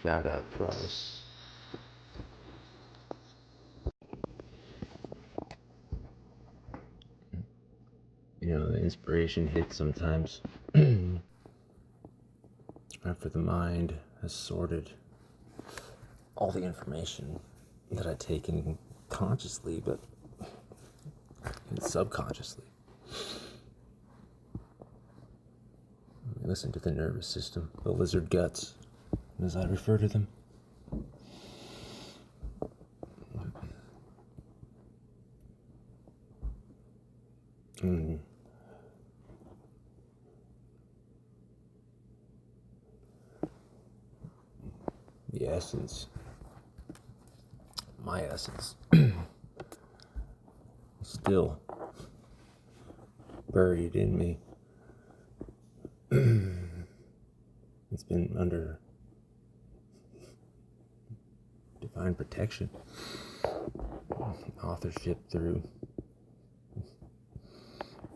Shout out Thrice. The inspiration hits sometimes after the mind has sorted all the information that I take in consciously, but subconsciously. I listen to the nervous system, the lizard guts, as I refer to them. The essence, my essence, still buried in me. It's been under divine protection, authorship through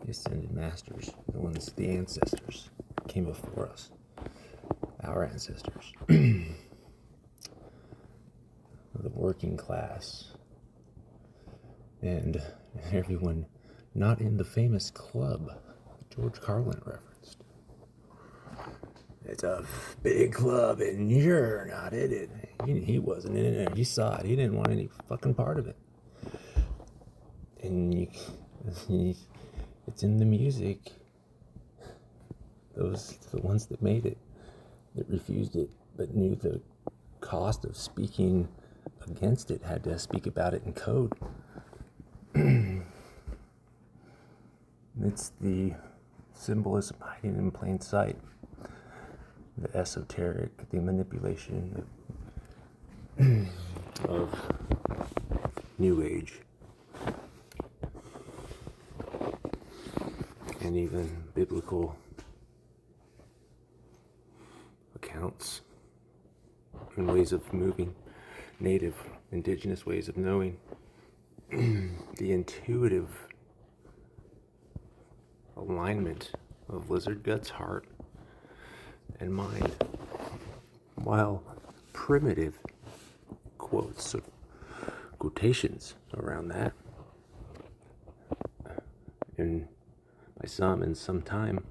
the ascended masters, the ancestors came before us, our ancestors. The working class, and everyone not in the famous club George Carlin referenced. It's a big club and you're not in it. He wasn't in it. He saw it. He didn't want any fucking part of it. And it's in the music. The ones that made it, that refused it, but knew the cost of speaking against it, had to speak about it in code. It's the symbolism hiding in plain sight, the esoteric, the manipulation of New Age, and even biblical accounts and ways of moving, native, indigenous ways of knowing, the intuitive alignment of lizard guts, heart, and mind, while primitive quotations around that, and by some in some time,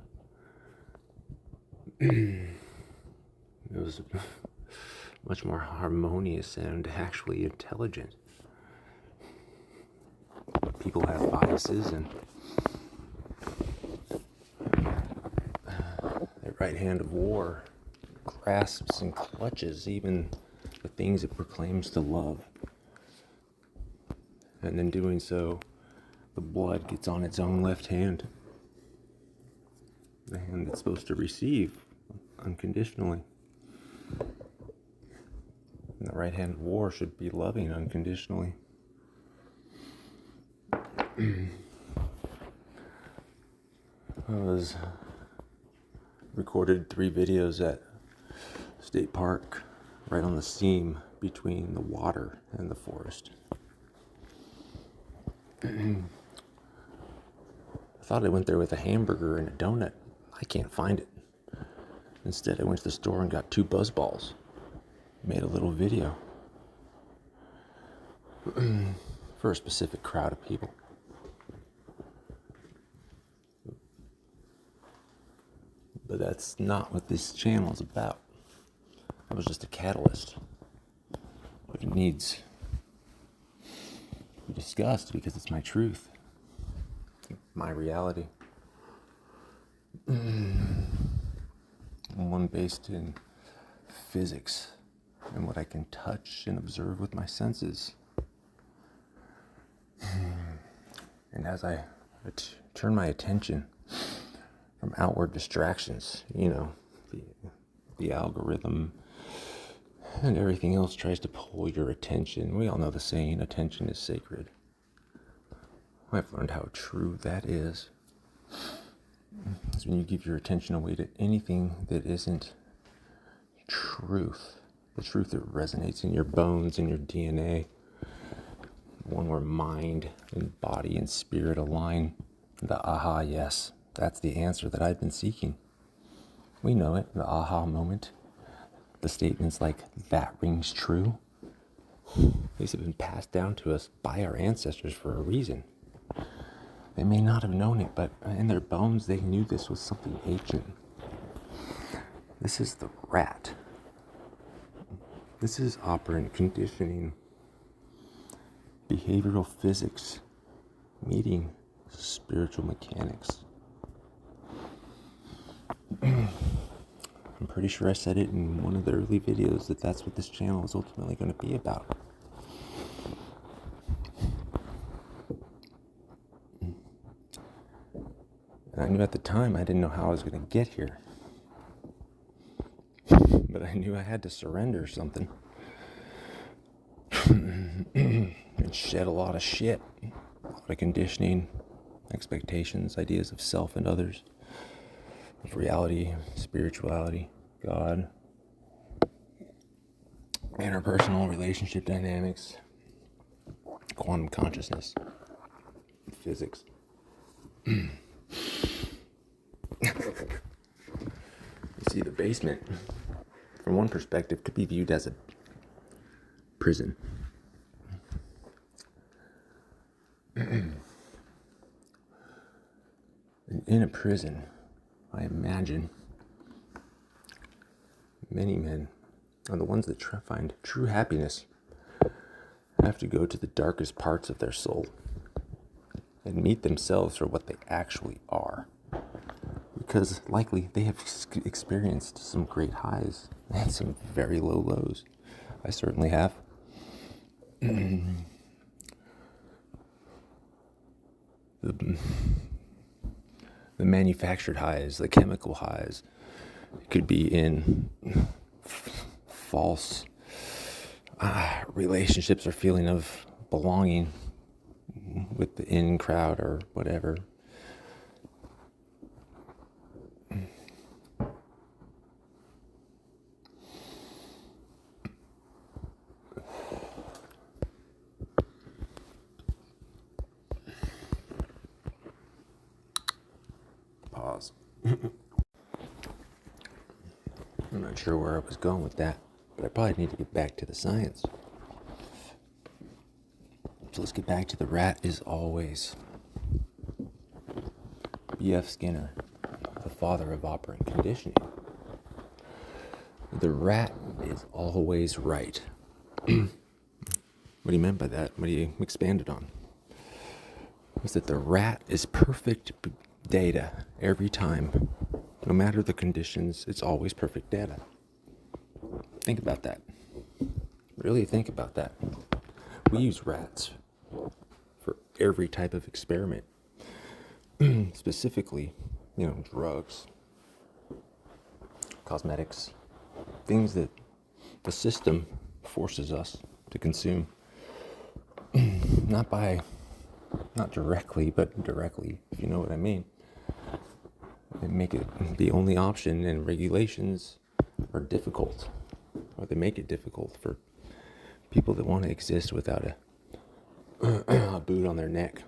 it was much more harmonious and actually intelligent. People have biases, and that right hand of war grasps and clutches even the things it proclaims to love. And in doing so, the blood gets on its own left hand, the hand that's supposed to receive unconditionally. And the right hand of war should be loving unconditionally. I was recorded 3 videos at State Park, right on the seam between the water and the forest. I thought I went there with a hamburger and a donut. I can't find it. Instead, I went to the store and got 2 BuzzBalls. Made a little video for a specific crowd of people. But that's not what this channel is about. I was just a catalyst. But it needs to be discussed because it's my truth, my reality. One based in physics and what I can touch and observe with my senses. And as I turn my attention from outward distractions, the algorithm and everything else tries to pull your attention. We all know the saying, attention is sacred. I've learned how true that is. It's when you give your attention away to anything that isn't truth, the truth that resonates in your bones and your DNA, one where mind and body and spirit align. The aha, yes, that's the answer that I've been seeking. We know it, the aha moment. the statements like, "That rings true." These have been passed down to us by our ancestors for a reason. They may not have known it, but in their bones they knew this was something ancient. This is the rat. This is operant conditioning, behavioral physics, meeting spiritual mechanics. I'm pretty sure I said it in one of the early videos that that's what this channel is ultimately going to be about. And I knew at the time I didn't know how I was going to get here. But I knew I had to surrender something. And shed a lot of shit. A lot of conditioning, expectations, ideas of self and others, of reality, spirituality, God, interpersonal relationship dynamics, quantum consciousness, physics. You see, the basement, from one perspective, could be viewed as a prison. And in a prison, I imagine many men, are the ones that find true happiness, have to go to the darkest parts of their soul and meet themselves for what they actually are. Because likely they have experienced some great highs and some very low lows. I certainly have. The manufactured highs, the chemical highs, could be in false relationships or feeling of belonging with the in crowd or whatever. Pause. I'm not sure where I was going with that, but I probably need to get back to the science. So let's get back to the rat is always. B.F. Skinner, the father of operant conditioning. The rat is always right. What he meant by that, what he expanded on, was that the rat is perfect data every time. No matter the conditions, it's always perfect data. Think about that. Really think about that. We use rats for every type of experiment. Specifically, drugs, cosmetics, things that the system forces us to consume. Not directly, but indirectly, if you know what I mean. They make it the only option, and regulations are difficult, or they make it difficult for people that want to exist without a boot on their neck.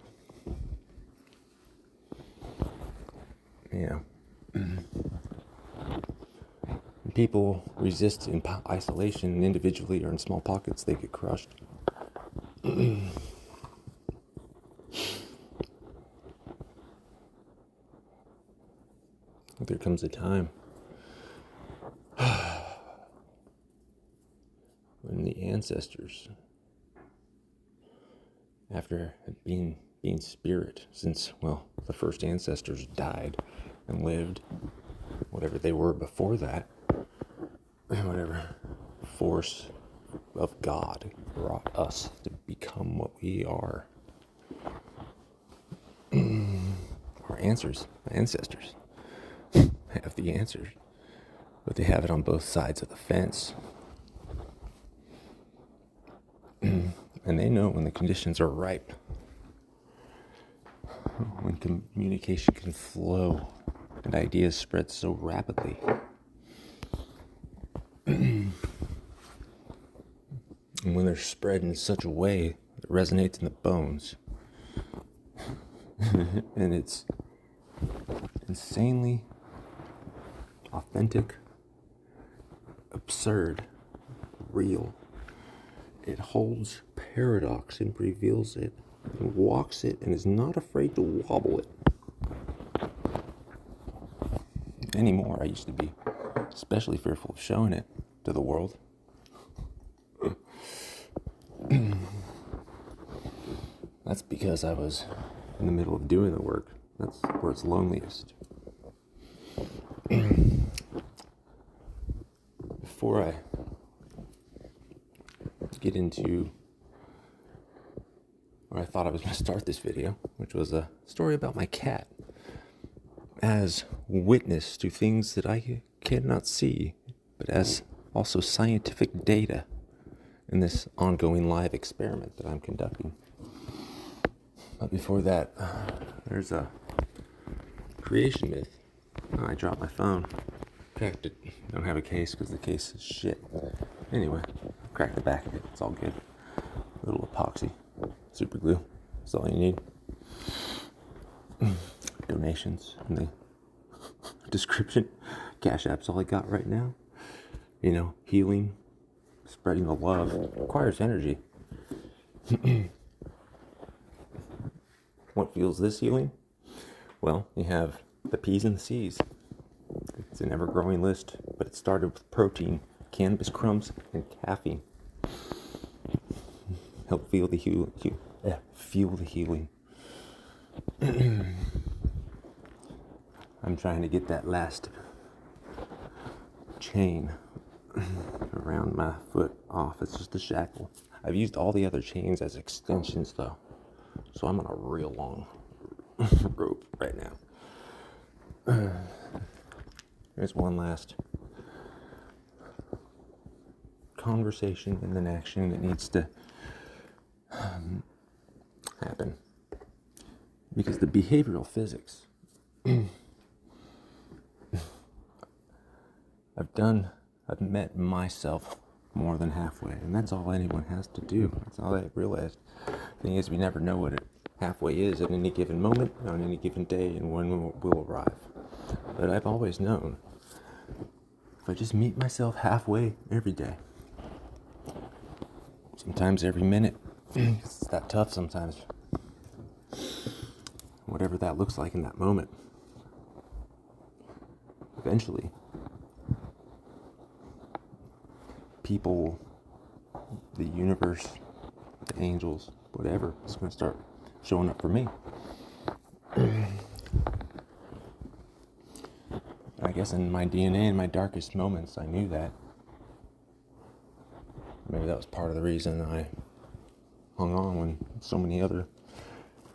People resist in isolation, and individually or in small pockets, they get crushed. There comes a time when the ancestors, after being spirit, since, the first ancestors died and lived, whatever they were before that, whatever force of God brought us to become what we are. Our ancestors have the answers, but they have it on both sides of the fence. And they know when the conditions are ripe, when communication can flow and ideas spread so rapidly. And when they're spread in such a way that resonates in the bones. And it's insanely authentic, absurd, real. It holds paradox and reveals it, and walks it, and is not afraid to wobble it. Anymore, I used to be especially fearful of showing it to the world. That's because I was in the middle of doing the work. That's where it's loneliest. Before I get into where I thought I was going to start this video, which was a story about my cat as witness to things that I cannot see, but as also scientific data in this ongoing live experiment that I'm conducting. But before that, there's a creation myth. Oh, I dropped my phone. Cracked it. Don't have a case because the case is shit. Anyway, crack the back of it. It's all good. A little epoxy. Super glue. That's all you need. Donations in the description. Cash App's all I got right now. You know, healing, spreading the love. Requires energy. What fuels this healing? Well, you have the P's and the C's. It's an ever-growing list, but it started with protein, cannabis crumbs, and caffeine. Help fuel the healing. I'm trying to get that last chain around my foot off. It's just a shackle. I've used all the other chains as extensions, though, so I'm on a real long rope right now. There's one last conversation and then action that needs to happen. Because the behavioral physics I've met myself more than halfway, and that's all anyone has to do. That's all I realized. The thing is, we never know what halfway is at any given moment, on any given day, and when we'll arrive. But I've always known, if I just meet myself halfway every day, sometimes every minute, it's that tough sometimes, whatever that looks like in that moment, eventually, people, the universe, the angels, whatever, is going to start showing up for me. I guess in my DNA, in my darkest moments, I knew that. Maybe that was part of the reason I hung on when so many other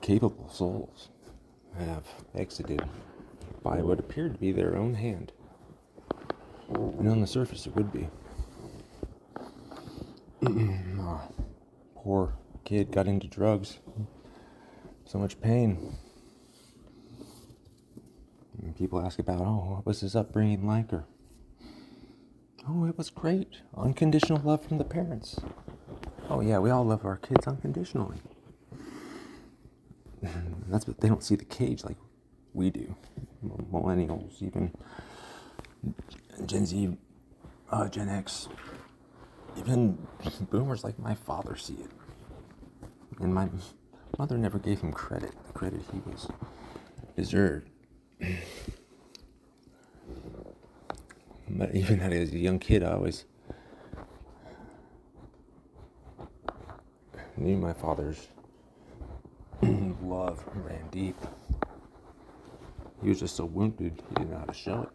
capable souls have exited by what appeared to be their own hand. And on the surface, it would be. Poor kid got into drugs. So much pain. And people ask about, what was his upbringing like? Or, it was great. Unconditional love from the parents. Oh yeah, we all love our kids unconditionally. That's what they don't see the cage like we do. Millennials, even Gen Z, Gen X, even boomers like my father see it. And my mother never gave him credit, the credit he was deserved. But even as a young kid, I always knew my father's love ran deep. He was just so wounded, he didn't know how to show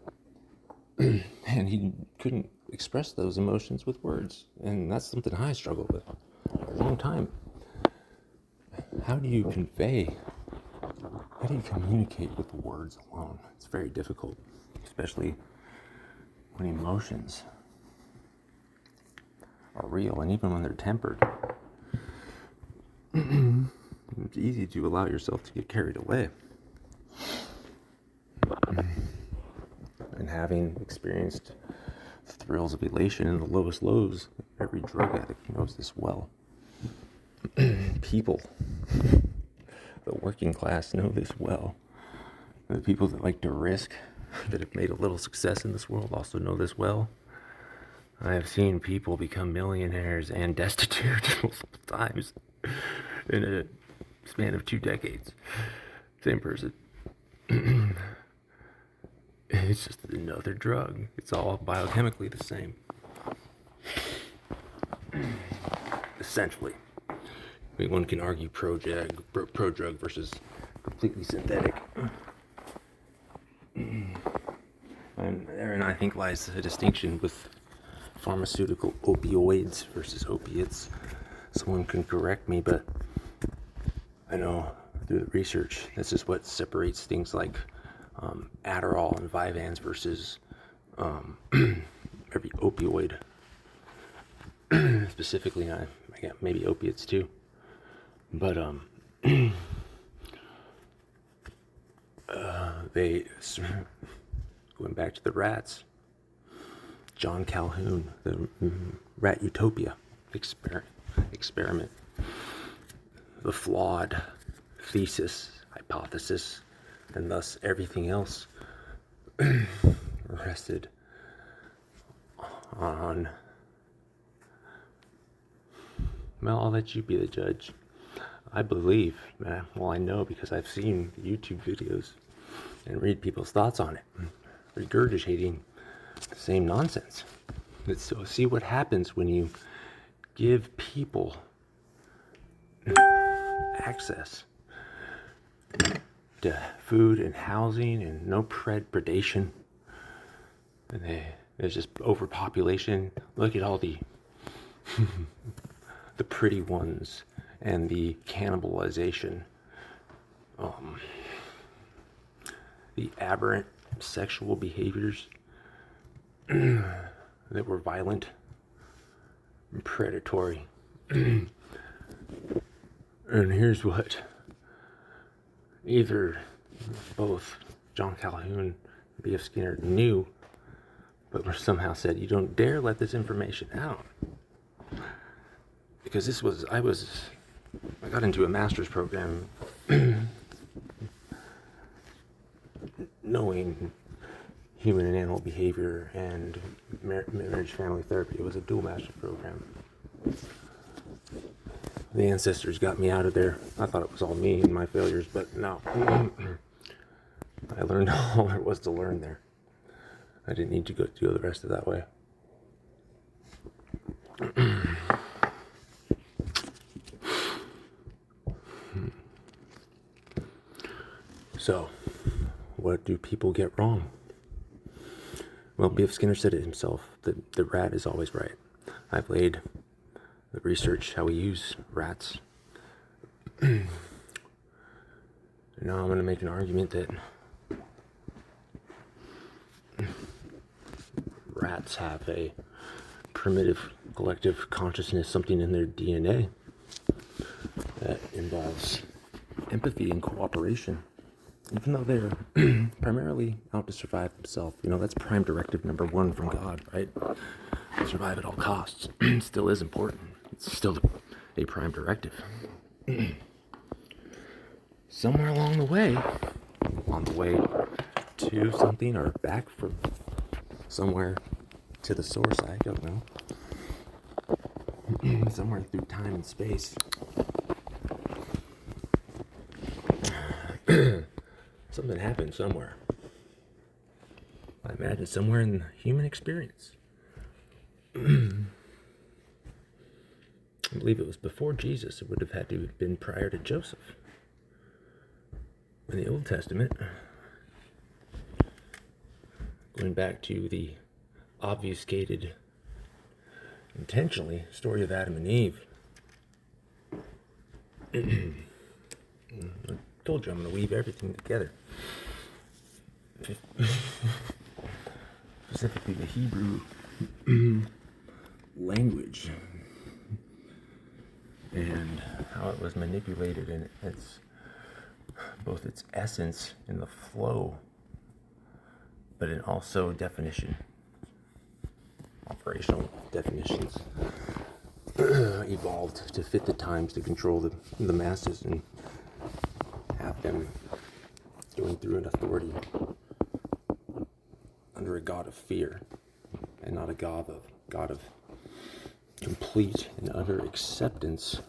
it. And he couldn't express those emotions with words. And that's something I struggled with for a long time. How do you communicate with words alone? It's very difficult, especially when emotions are real, and even when they're tempered. It's easy to allow yourself to get carried away. And having experienced the thrills of elation and the lowest lows, every drug addict knows this well. People, the working class, know this well. The people that like to risk, that have made a little success in this world, also know this well. I have seen people become millionaires and destitute multiple times in a span of 2 decades. Same person. It's just another drug. It's all biochemically the same. Essentially. I mean, one can argue pro-drug versus completely synthetic. And therein, I think, lies a distinction with pharmaceutical opioids versus opiates. Someone can correct me, but I know through the research, this is what separates things like Adderall and Vyvanse versus every opioid. Specifically, I got maybe opiates too. But they, going back to the rats, John Calhoun, the rat utopia experiment, the flawed thesis, hypothesis, and thus everything else rested on, well, I'll let you be the judge. I believe, well, I know because I've seen the YouTube videos and read people's thoughts on it, regurgitating the same nonsense. So see what happens when you give people access to food and housing and no predation. And there's just overpopulation. Look at all the the pretty ones and the cannibalization, the aberrant sexual behaviors that were violent and predatory. And here's what either both John Calhoun and B.F. Skinner knew, but were somehow said, you don't dare let this information out. Because I got into a master's program knowing human and animal behavior and marriage family therapy. It was a dual master's program. The ancestors got me out of there. I thought it was all me and my failures, but no. I learned all there was to learn there. I didn't need to go the rest of that way. So, what do people get wrong? Well, B.F. Skinner said it himself, that the rat is always right. I've laid the research how we use rats. And now I'm going to make an argument that rats have a primitive collective consciousness, something in their DNA that involves empathy and cooperation. Even though they're primarily out to survive themselves, that's prime directive number 1 from God, right? Survive at all costs. Still is important. It's still a prime directive. Somewhere along the way, on the way to something or back from somewhere to the source, I don't know. Somewhere through time and space. Something happened somewhere. I imagine somewhere in the human experience. I believe it was before Jesus. It would have had to have been prior to Joseph. In the Old Testament, going back to the obfuscated, intentionally, story of Adam and Eve. I told you I'm going to weave everything together. Specifically the Hebrew language and how it was manipulated in its both its essence in the flow, but in also definition, operational definitions evolved to fit the times to control the masses and have them going through an authority under a god of fear and not a god of God of complete and utter acceptance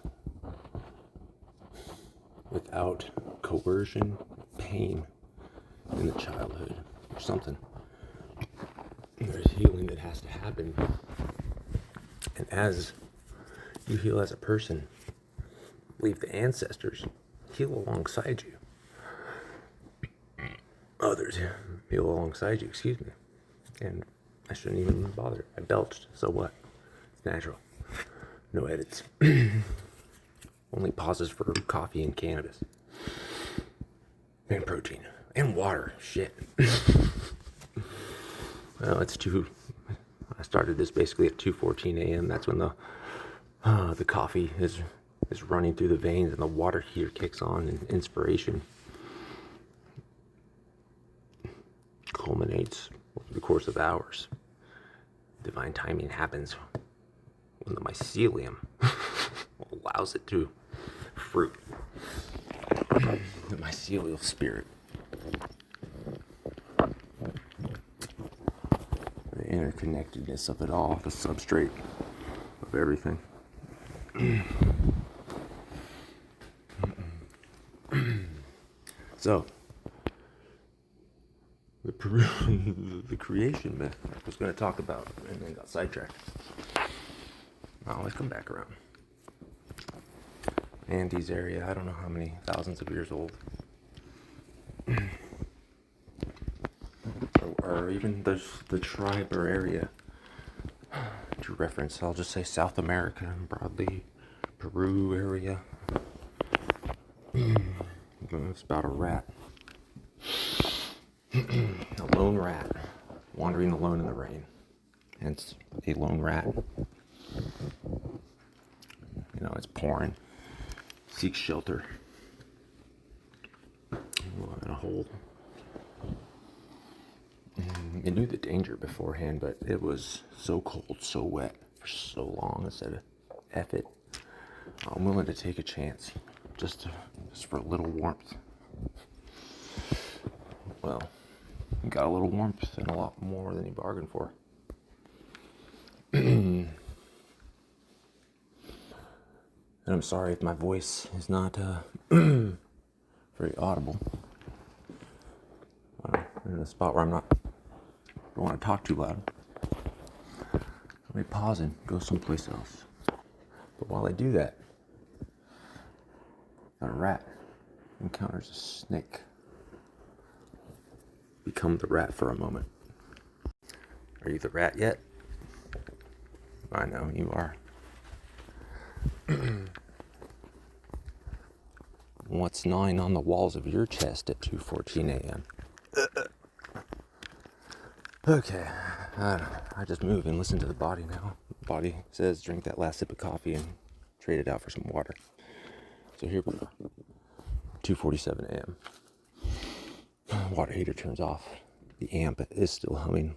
without coercion, pain in the childhood or something. There's healing that has to happen. And as you heal as a person, believe the ancestors heal alongside you. Others heal alongside you, excuse me. And I shouldn't even bother. I belched, so what? It's natural. No edits. Only pauses for coffee and cannabis. And protein. And water. Shit. Well, it's I started this basically at 2:14 a.m. That's when the coffee is running through the veins and the water heater kicks on and inspiration culminates over the course of hours. Divine timing happens when the mycelium allows it to fruit. The mycelial spirit. The interconnectedness of it all, the substrate of everything. So, the creation myth I was going to talk about and then got sidetracked. I'll always come back around. Andes area, I don't know how many thousands of years old. or even the tribe or area to reference. I'll just say South America and broadly Peru area. It's about a rat. A lone rat wandering alone in the rain. Hence a lone rat. You know, it's pouring. Seeks shelter in a hole. It knew the danger beforehand, but it was so cold, so wet for so long. I said, F it. I'm willing to take a chance just for a little warmth. Well, you got a little warmth and a lot more than you bargained for. And I'm sorry if my voice is not very audible. I'm in a spot where don't want to talk too loud. Let me pause and go someplace else. But while I do that, a rat encounters a snake. Become the rat for a moment. Are you the rat yet? I know you are. What's gnawing on the walls of your chest at 2:14 a.m.? Okay, I just move and listen to the body now. The body says drink that last sip of coffee and trade it out for some water. So here we are, 2:47 a.m. Water heater turns off. The amp is still humming.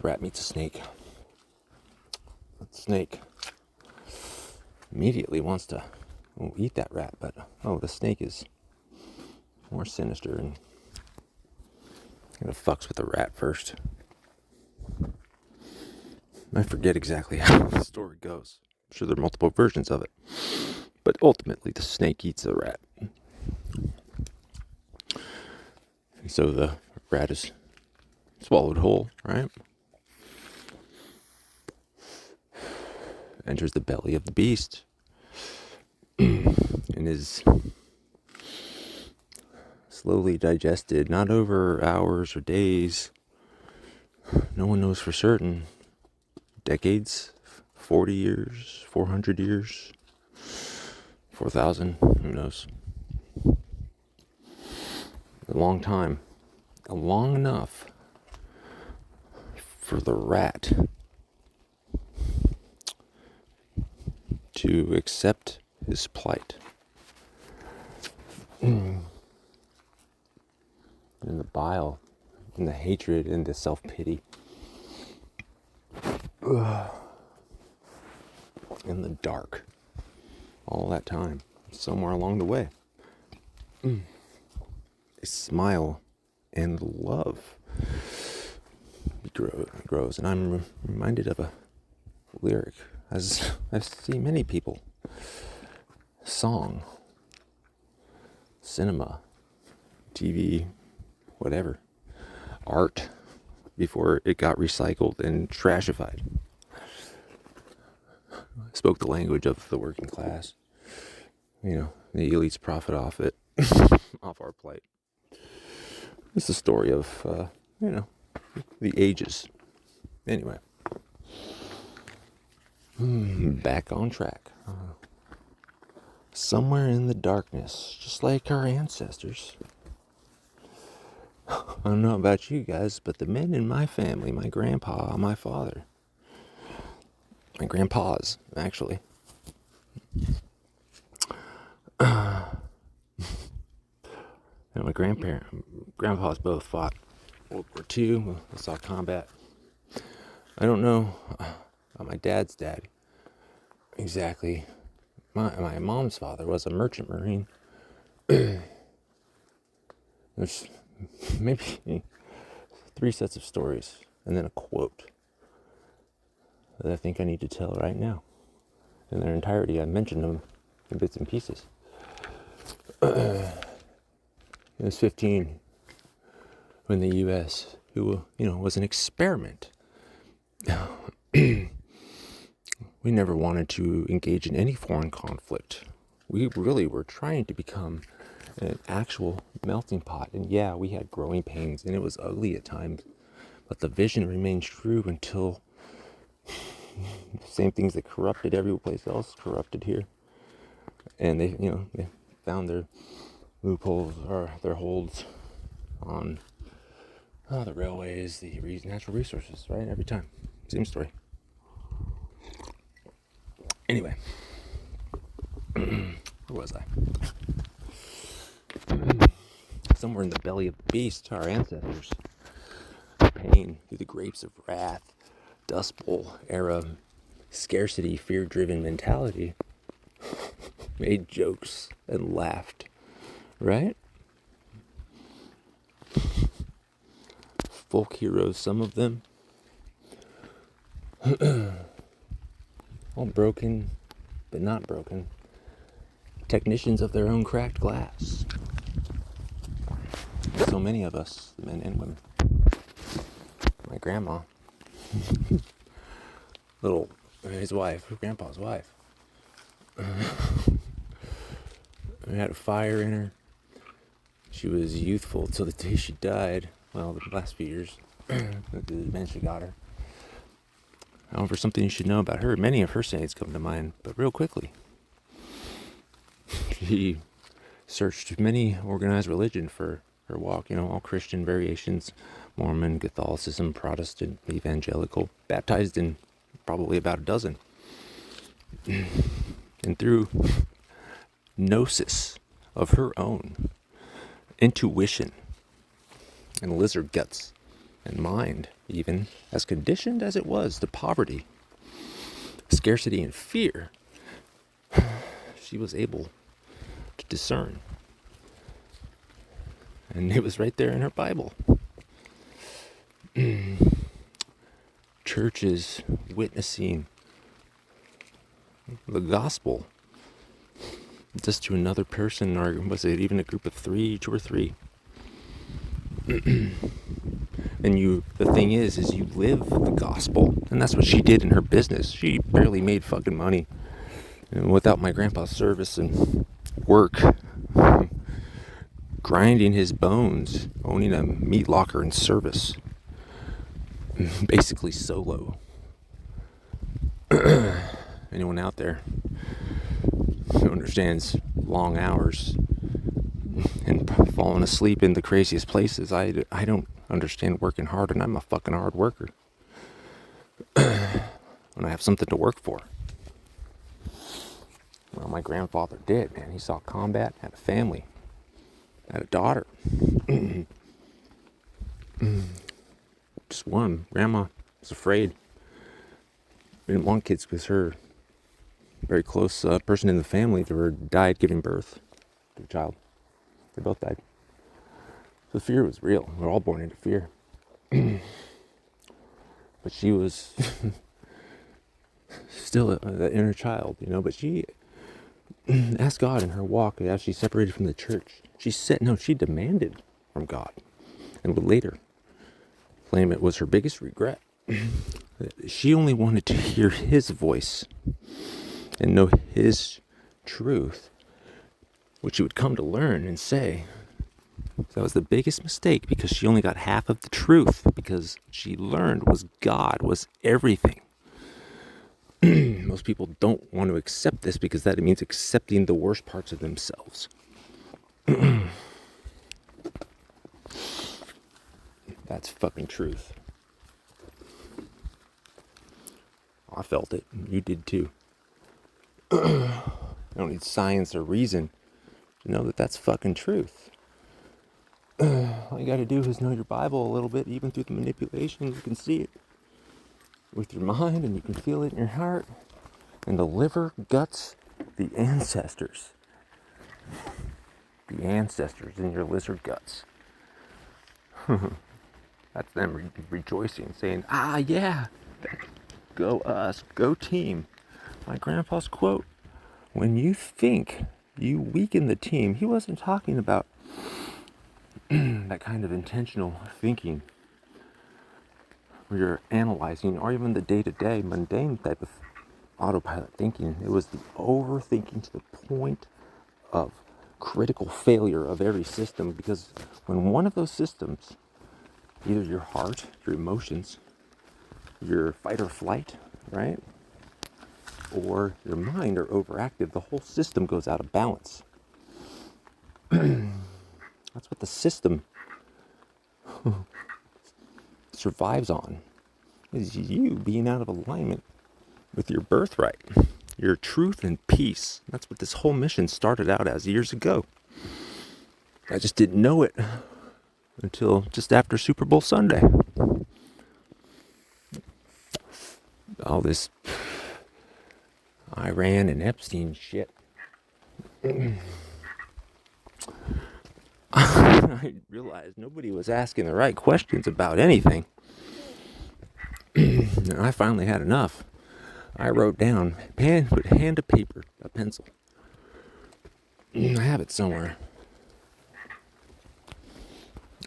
Rat meets a snake. The snake immediately wants to eat that rat, but the snake is more sinister and kind of fucks with the rat first. I forget exactly how the story goes. I'm sure there are multiple versions of it. But ultimately, the snake eats the rat. And so the rat is swallowed whole, right? Enters the belly of the beast. And is slowly digested, not over hours or days. No one knows for certain. Decades, 40 years, 400 years, 4,000, who knows? A long time. Long enough for the rat to accept his plight. And the bile, and the hatred, and the self-pity. In the dark. All that time. Somewhere along the way. A smile and love grows. And I'm reminded of a lyric, as I've seen many people. Song, cinema, TV, whatever, art, before it got recycled and trashified. Spoke the language of the working class. The elites profit off it, off our plight. It's the story of, the ages. Anyway, back on track. Somewhere in the darkness, just like our ancestors. I don't know about you guys, but the men in my family, my grandpa, my father, my grandpas, actually, and my grandpas both fought World War II, saw combat. I don't know about my dad's dad exactly. My mom's father was a merchant marine. There's maybe 3 sets of stories and then a quote that I think I need to tell right now. In their entirety, I mentioned them in bits and pieces. I was 15 when the U.S., who, was an experiment. We never wanted to engage in any foreign conflict. We really were trying to become an actual melting pot. And yeah, we had growing pains and it was ugly at times, but the vision remained true until the same things that corrupted every place else corrupted here. And they found their loopholes or their holds on the railways, the natural resources, right? Every time. Same story. Anyway, where was I? Somewhere in the belly of the beast, our ancestors, pain through the grapes of wrath, Dust Bowl era, scarcity, fear-driven mentality, made jokes and laughed, right? Folk heroes, some of them, all broken, but not broken. Technicians of their own cracked glass. So many of us, men and women. My grandma, his wife, grandpa's wife, had a fire in her. She was youthful till the day she died. Well, the last few years, the dementia got her. However, something you should know about her, many of her sayings come to mind, but real quickly. She searched many organized religion for her walk, all Christian variations, Mormon, Catholicism, Protestant, evangelical, baptized in probably about a dozen. And through gnosis of her own, intuition, and lizard guts, and mind, even, as conditioned as it was to poverty, scarcity, and fear, she was able to discern. And it was right there in her Bible. Churches witnessing the gospel just to another person, or was it even a group of 2 or 3? And the thing is you live the gospel, and that's what she did in her business. She barely made fucking money, and without my grandpa's service and work, grinding his bones, owning a meat locker and service, basically solo. Anyone out there who understands long hours and falling asleep in the craziest places, I don't understand working hard, and I'm a fucking hard worker. When I have something to work for. Well, my grandfather did, man. He saw combat, had a family, had a daughter. Just one. Grandma was afraid. We didn't want kids because her very close person in the family to her died giving birth to a child. They both died. So fear was real. We're all born into fear. But she was still the inner child, but she asked God in her walk as she separated from the church. She demanded from God and would later claim it was her biggest regret. She only wanted to hear his voice and know his truth, which she would come to learn and say. That was the biggest mistake, because she only got half of the truth, because she learned was God, was everything. Most people don't want to accept this, because that means accepting the worst parts of themselves. That's fucking truth. I felt it. You did too. You don't need science or reason to know that that's fucking truth. All you gotta do is know your Bible a little bit, even through the manipulation. You can see it with your mind, and you can feel it in your heart. And the liver, guts, the ancestors. The ancestors in your lizard guts. That's them rejoicing, saying, yeah, go us, go team. My grandpa's quote, when you think you weaken the team, he wasn't talking about that kind of intentional thinking where you're analyzing, or even the day-to-day mundane type of autopilot thinking. It was the overthinking to the point of critical failure of every system, because when one of those systems, either your heart, your emotions, your fight or flight, right, or your mind are overactive, the whole system goes out of balance. That's what the system survives on, is you being out of alignment with your birthright, your truth and peace. That's what this whole mission started out as years ago. I just didn't know it until just after Super Bowl Sunday. All this Iran and Epstein shit. I realized nobody was asking the right questions about anything. And I finally had enough. I wrote down, put hand to paper, a pencil. I have it somewhere.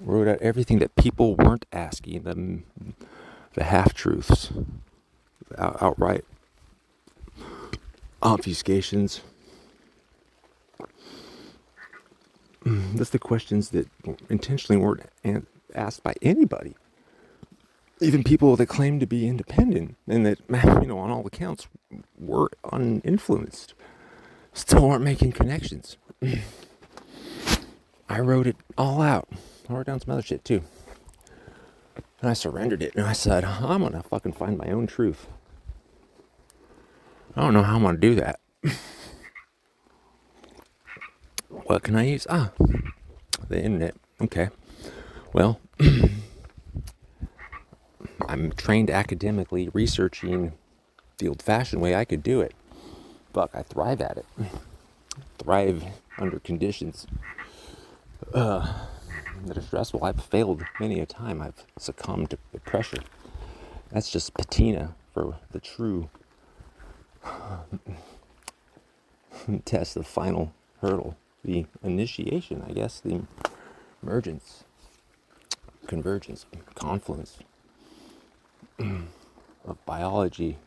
Wrote out everything that people weren't asking, the half-truths, outright obfuscations. That's the questions that intentionally weren't asked by anybody. Even people that claim to be independent and that, on all accounts, were uninfluenced, still aren't making connections. I wrote it all out. I wrote down some other shit too. And I surrendered it, and I said, I'm gonna fucking find my own truth. I don't know how I'm gonna do that. What can I use? The internet. Okay. Well, I'm trained academically researching the old-fashioned way. I could do it. Fuck, I thrive at it. Thrive under conditions that are stressful. I've failed many a time. I've succumbed to the pressure. That's just patina for the true test, the final hurdle, the initiation, I guess, the emergence, convergence, confluence of biology,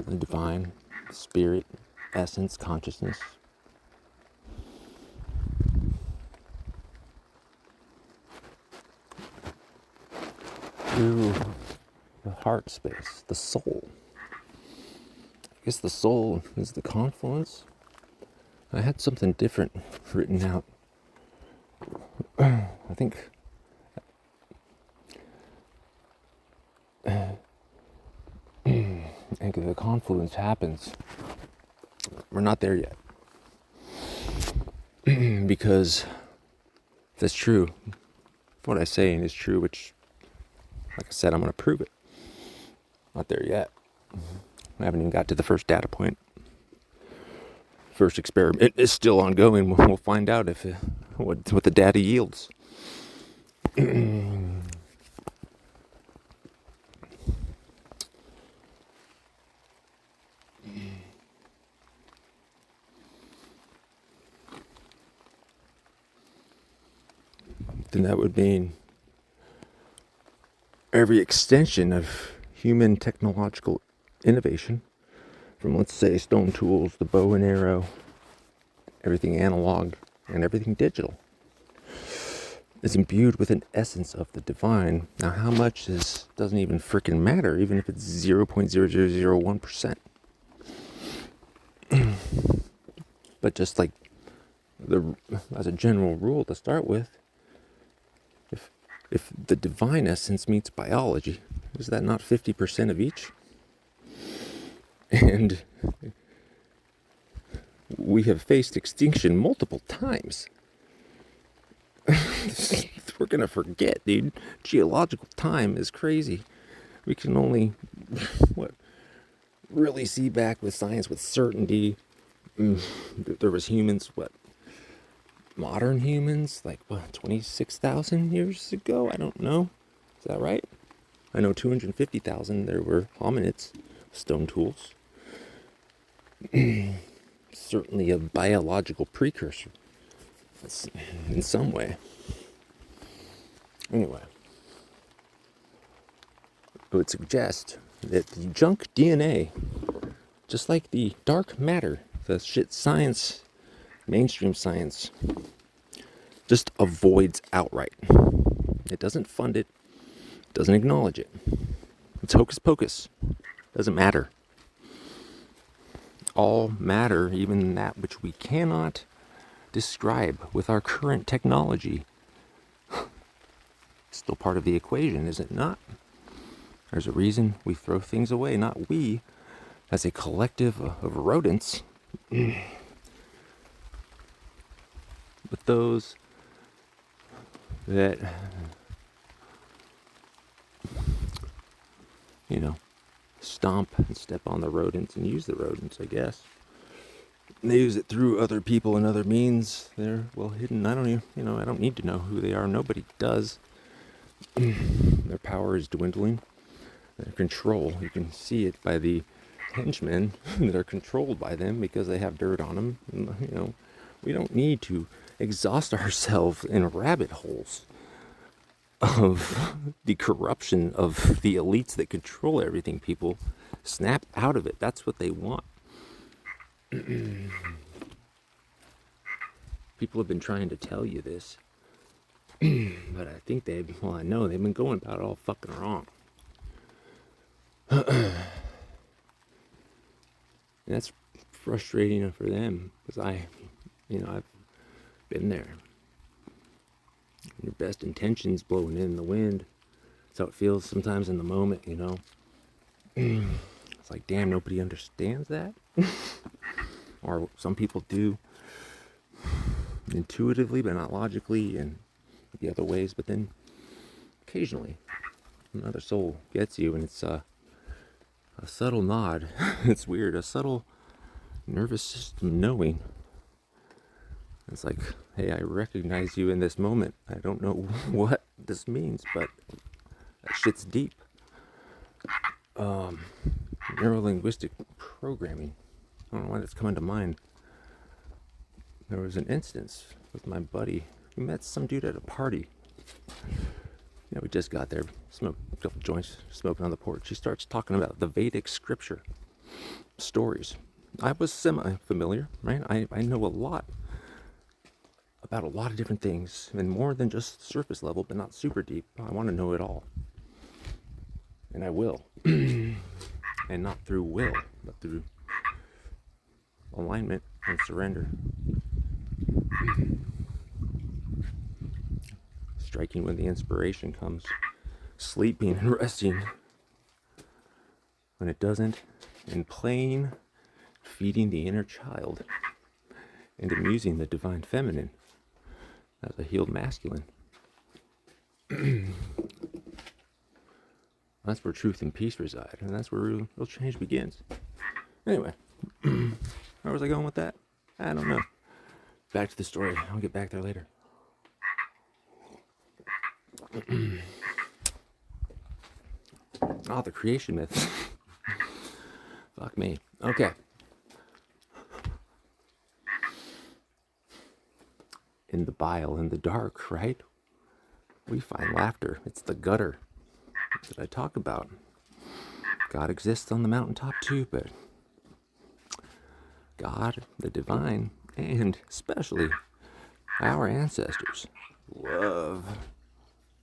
the divine, spirit, essence, consciousness. Through the heart space, the soul. I guess the soul is the confluence. I had something different written out. I think the confluence happens. We're not there yet. Because if that's true, what I'm saying is true, which, like I said, I'm going to prove it. Not there yet. I haven't even got to the first data point. first experiment is still ongoing. We'll find out if what the data yields. Then that would mean every extension of human technological innovation, from, let's say, stone tools, the bow and arrow, everything analog and everything digital, is imbued with an essence of the divine. Now, how much doesn't even freaking matter, even if it's 0.0001%. But just like as a general rule to start with, if the divine essence meets biology, is that not 50% of each? And we have faced extinction multiple times. We're going to forget, dude. Geological time is crazy. We can only, really see back with science with certainty. There was humans, modern humans, 26,000 years ago? I don't know. Is that right? I know 250,000 there were hominids, stone tools. Certainly a biological precursor in some way. Anyway, I would suggest that the junk DNA, just like the dark matter, the shit science, mainstream science, just avoids outright. It doesn't fund it, doesn't acknowledge it. It's hocus pocus. Doesn't matter. All matter, even that which we cannot describe with our current technology, still part of the equation, is it not? There's a reason we throw things away, not we, as a collective of rodents, but those that, stomp and step on the rodents and use the rodents, I guess. They use it through other people and other means. They're well hidden. I don't need to know who they are. Nobody does. Their power is dwindling. Their control, you can see it by the henchmen that are controlled by them because they have dirt on them. And, we don't need to exhaust ourselves in rabbit holes of the corruption of the elites that control everything. People snap out of it. That's what they want. People have been trying to tell you this, but I think I know they've been going about it all fucking wrong. And that's frustrating for them, because I've been there. Your best intentions blowing in the wind. That's how it feels sometimes in the moment, It's like, damn, nobody understands that. Or some people do intuitively, but not logically, and the other ways. But then occasionally another soul gets you, and it's a subtle nod. It's weird, a subtle nervous system knowing. It's like, hey, I recognize you in this moment. I don't know what this means, but that shit's deep. Neuro-linguistic programming. I don't know why that's coming to mind. There was an instance with my buddy. We met some dude at a party. We just got there, smoked a couple joints, smoking on the porch. He starts talking about the Vedic scripture stories. I was semi-familiar, right? I know a lot about a lot of different things, and more than just surface level, but not super deep. I want to know it all. And I will. And not through will, but through alignment and surrender. Striking when the inspiration comes. Sleeping and resting when it doesn't. And playing, feeding the inner child. And amusing the divine feminine as a healed masculine. That's where truth and peace reside, and that's where real change begins. Anyway, where was I going with that? I don't know. Back to the story. I'll get back there later. Oh, the creation myth. Fuck me. Okay. In the bile, in the dark, right? We find laughter. It's the gutter that I talk about. God exists on the mountaintop too, but God, the divine, and especially our ancestors love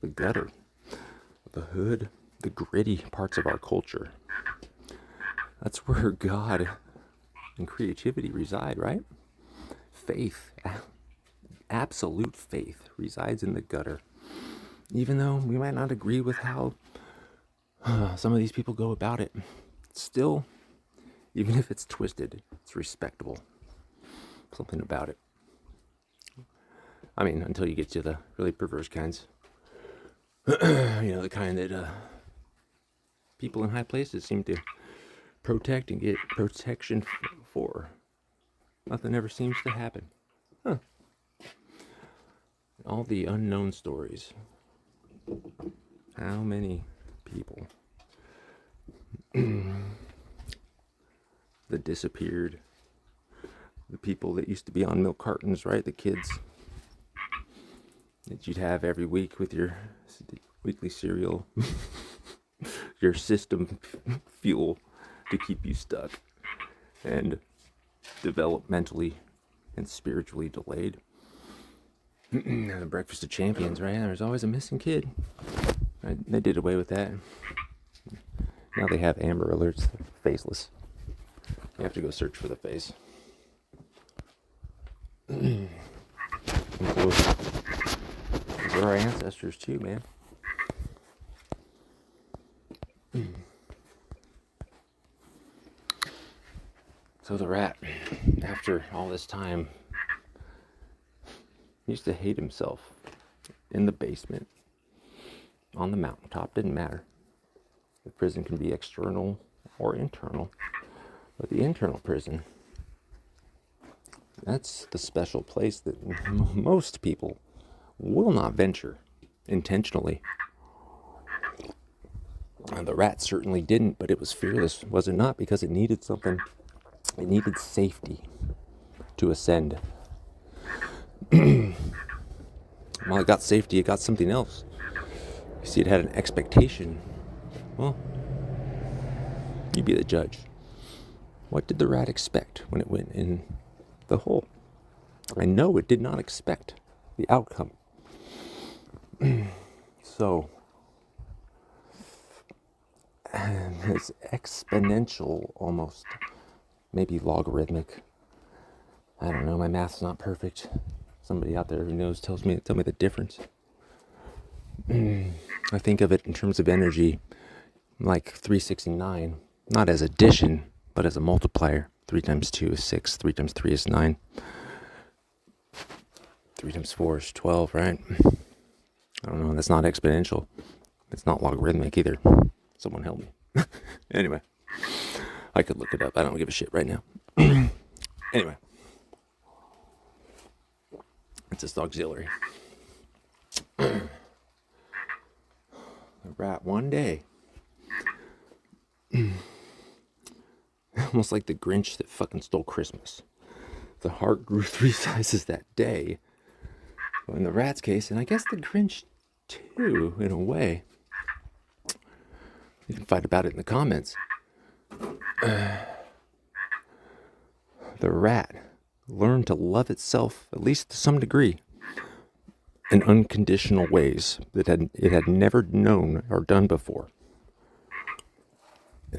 the gutter, the hood, the gritty parts of our culture. That's where God and creativity reside, right? Faith, absolute faith, resides in the gutter. Even though we might not agree with how some of these people go about it, still, even if it's twisted, it's respectable. Something about it. I mean, until you get to the really perverse kinds. The kind that people in high places seem to protect and get protection for. Nothing ever seems to happen. Huh. All the unknown stories. How many people that disappeared? The people that used to be on milk cartons, right? The kids that you'd have every week with your weekly cereal, your system fuel to keep you stuck and developmentally and spiritually delayed. The Breakfast of Champions, right? There's always a missing kid. Right? They did away with that. Now they have Amber Alerts, faceless. You have to go search for the face. And so, these are our ancestors too, man. So the rat, after all this time, used to hate himself in the basement, on the mountaintop. Didn't matter. The prison can be external or internal, but the internal prison, that's the special place that most people will not venture intentionally. And the rat certainly didn't, but it was fearless, was it not? Because it needed something. It needed safety to ascend. While it got safety, it got something else. You see, it had an expectation. Well, you be the judge. What did the rat expect when it went in the hole? I know it did not expect the outcome. So, it's exponential almost, maybe logarithmic. I don't know, my math's not perfect. Somebody out there who knows tell me the difference. I think of it in terms of energy, like 369, not as addition, but as a multiplier. 3 times 2 is 6, 3 times 3 is 9. 3 times 4 is 12, right? I don't know, that's not exponential. It's not logarithmic either. Someone help me. Anyway, I could look it up. I don't give a shit right now. Anyway. It's just auxiliary. The rat one day, almost like the Grinch that fucking stole Christmas. The heart grew 3 sizes that day. Well, in the rat's case, and I guess the Grinch too, in a way. You can fight about it in the comments. The rat learned to love itself, at least to some degree, in unconditional ways that it had never known or done before.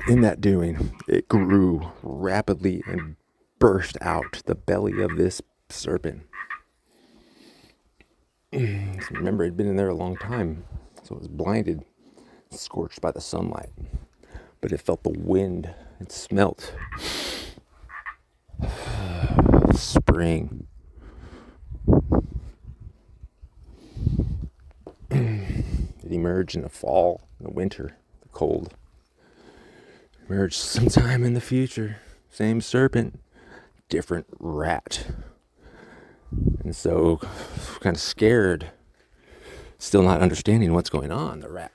In that doing, it grew rapidly and burst out the belly of this serpent. Remember, it had been in there a long time, so it was blinded, scorched by the sunlight. But it felt the wind, it smelt spring. It emerged in the fall, in the winter, the cold. Emerged sometime in the future. Same serpent different rat. And so, kind of scared, still not understanding what's going on, the rat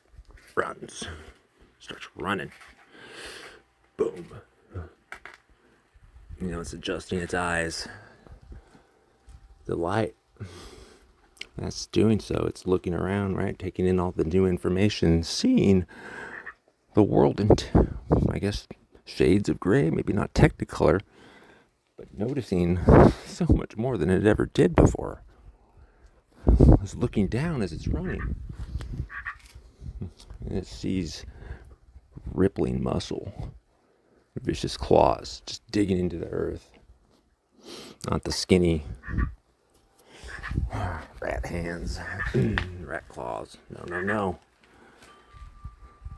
runs, starts running. Boom. It's adjusting its eyes. The light. That's doing so. It's looking around, right? Taking in all the new information, seeing the world in, I guess, shades of gray, maybe not technicolor, but noticing so much more than it ever did before. It's looking down as it's running. And it sees rippling muscle, vicious claws just digging into the earth. Not the skinny rat hands, rat claws. No.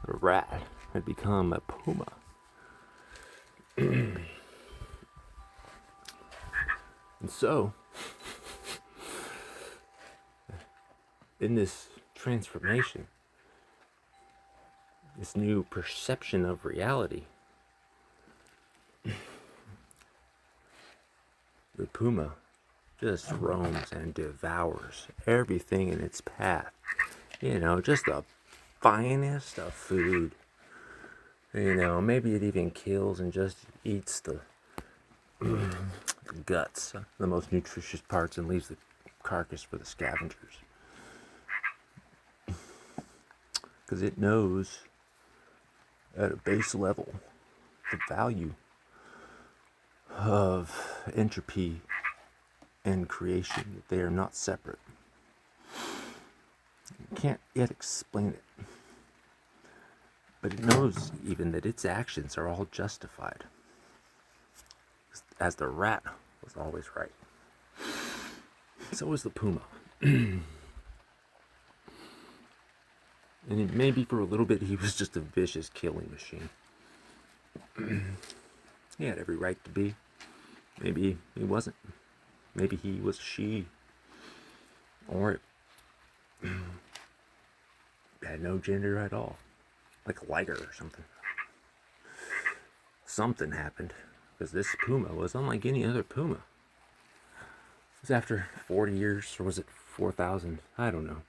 The rat had become a puma. And so, in this transformation, this new perception of reality, the puma just roams and devours everything in its path. Just the finest of food. Maybe it even kills and just eats the guts, the most nutritious parts, and leaves the carcass for the scavengers. Because it knows at a base level the value of entropy and creation, that they are not separate. You can't yet explain it. But it knows even that its actions are all justified, as the rat was always right. So was the puma. And maybe for a little bit he was just a vicious killing machine. He had every right to be. Maybe he wasn't. Maybe he was she. Or it had no gender at all. Like a lighter or something. Something happened. Because this puma was unlike any other puma. It was after 40 years, or was it 4,000? I don't know.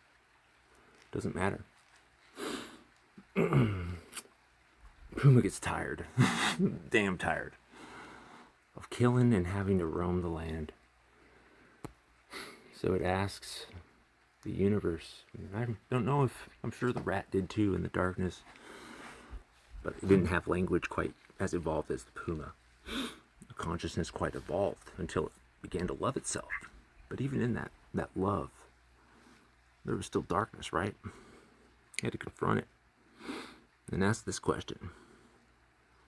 Doesn't matter. Puma gets tired. Damn tired. Of killing and having to roam the land. So it asks the universe. I don't know if, I'm sure the rat did too in the darkness. But it didn't have language quite as evolved as the puma. The consciousness quite evolved until it began to love itself. But even in that love, there was still darkness, right? You had to confront it and ask this question.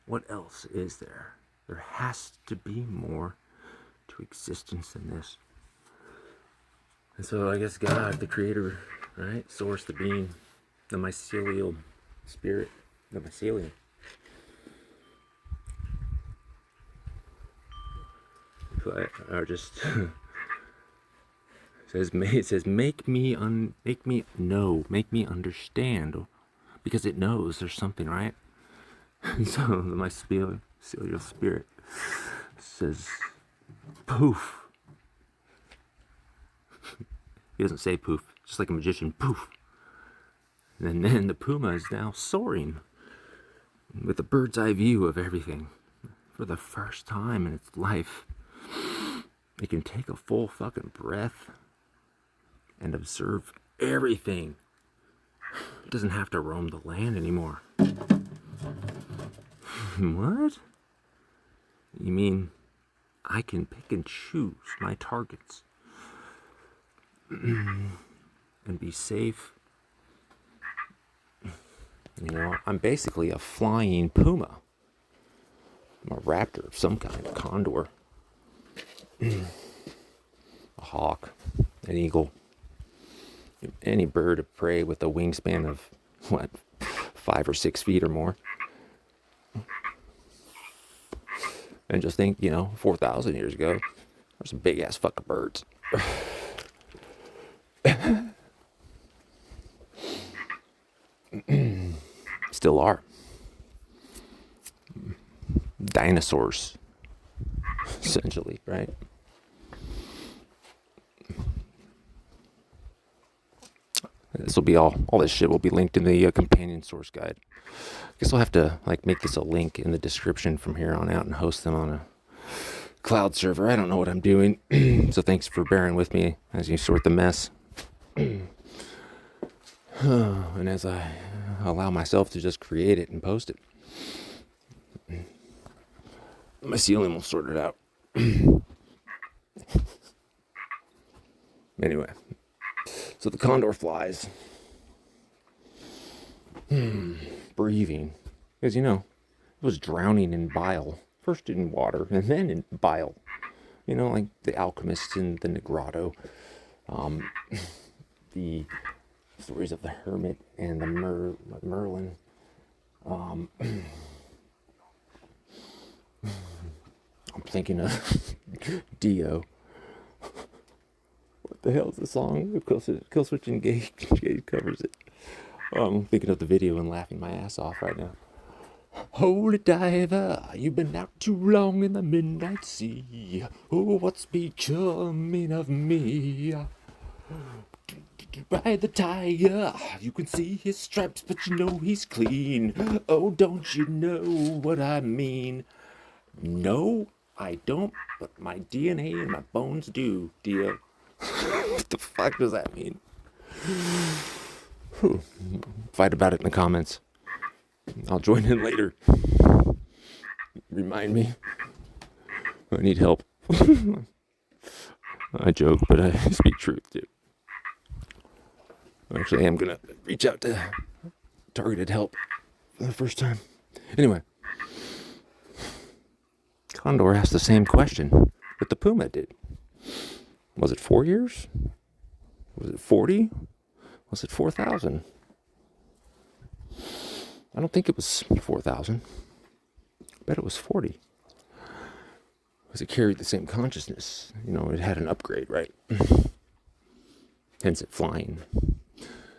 What else is there? There has to be more to existence than this. And so I guess God, the creator, right? Source, the being, the mycelial spirit, the mycelium. Or just it says make me understand, because it knows there's something, right? And so the mycelial spirit says poof. He doesn't say poof, just like a magician, poof. And then the puma is now soaring with a bird's eye view of everything. For the first time in its life, it can take a full fucking breath and observe everything. It doesn't have to roam the land anymore. What? You mean I can pick and choose my targets and be safe? I'm basically a flying puma. I'm a raptor of some kind, a condor, a hawk, an eagle, any bird of prey with a wingspan of, 5 or 6 feet or more. And just think, 4,000 years ago, there's some big ass fucking birds. Still are. Dinosaurs essentially, right? This will be all this shit will be linked in the companion source guide. I guess I'll have to like make this a link in the description from here on out and host them on a cloud server. I don't know what I'm doing. So thanks for bearing with me as you sort the mess. And as I allow myself to just create it and post it. My ceiling will sort it out. Anyway. So the condor flies. Breathing. Because, it was drowning in bile. First in water and then in bile. Like the alchemist in the Grotto. The stories of the hermit and the Merlin. I'm thinking of Dio. What the hell is the song? Kill Switch Engage covers it. I'm thinking of the video and laughing my ass off right now. Holy diver, you've been out too long in the midnight sea. Oh, what's becoming of me? By the tiger, you can see his stripes, but he's clean. Oh, don't you know what I mean? No, I don't, but my DNA and my bones do, Dio. What the fuck does that mean? Fight about it in the comments. I'll join in later. Remind me. I need help. I joke, but I speak truth, too. Actually, I'm gonna reach out to targeted help for the first time. Anyway. Condor asked the same question that the puma did. Was it 4 years? Was it 40? Was it 4,000? I don't think it was 4,000. I bet it was 40. Because it carried the same consciousness. It had an upgrade, right? Hence it flying.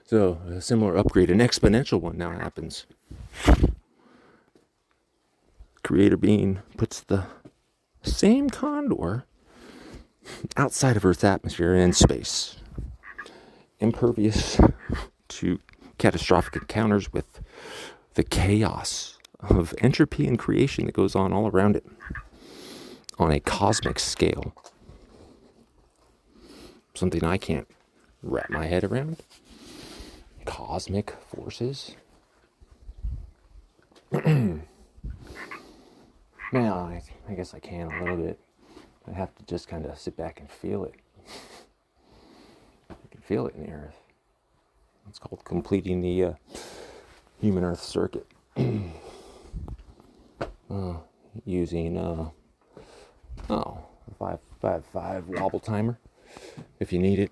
So a similar upgrade, an exponential one now happens. Creator being puts the same condor outside of Earth's atmosphere and space, impervious to catastrophic encounters with the chaos of entropy and creation that goes on all around it on a cosmic scale. Something I can't wrap my head around. Cosmic forces. Well, I guess I can a little bit. I have to just kind of sit back and feel it. I can feel it in the earth. It's called completing the human earth circuit. Using a 555 wobble timer if you need it.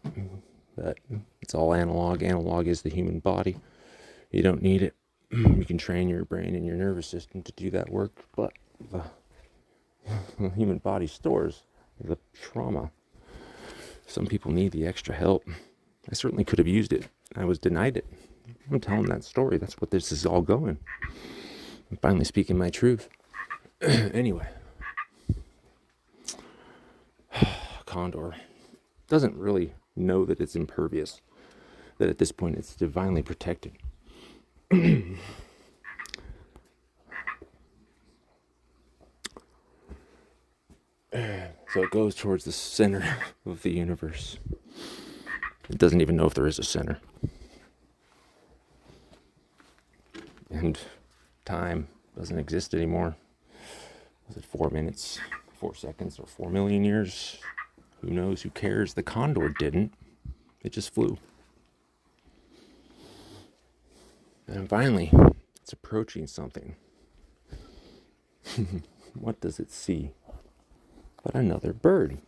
But it's all analog. Analog is the human body. You don't need it. You can train your brain and your nervous system to do that work, but the human body stores the trauma. Some people need the extra help. I certainly could have used it. I was denied it. I'm telling that story. That's what this is all going. I'm finally speaking my truth. Anyway. Condor doesn't really know that it's impervious. That at this point it's divinely protected. So it goes towards the center of the universe. It doesn't even know if there is a center. And time doesn't exist anymore. Was it 4 minutes, 4 seconds, or 4 million years? Who knows? Who cares? The condor didn't. It just flew. And finally, it's approaching something. What does it see? But another bird.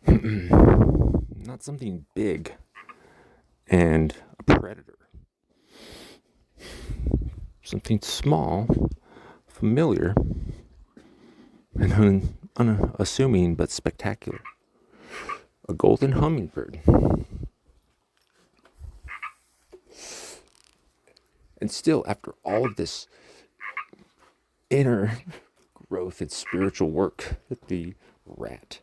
Not something big and a predator. Something small, familiar, and unassuming but spectacular. A golden hummingbird. And still, after all of this inner growth, its spiritual work, the rat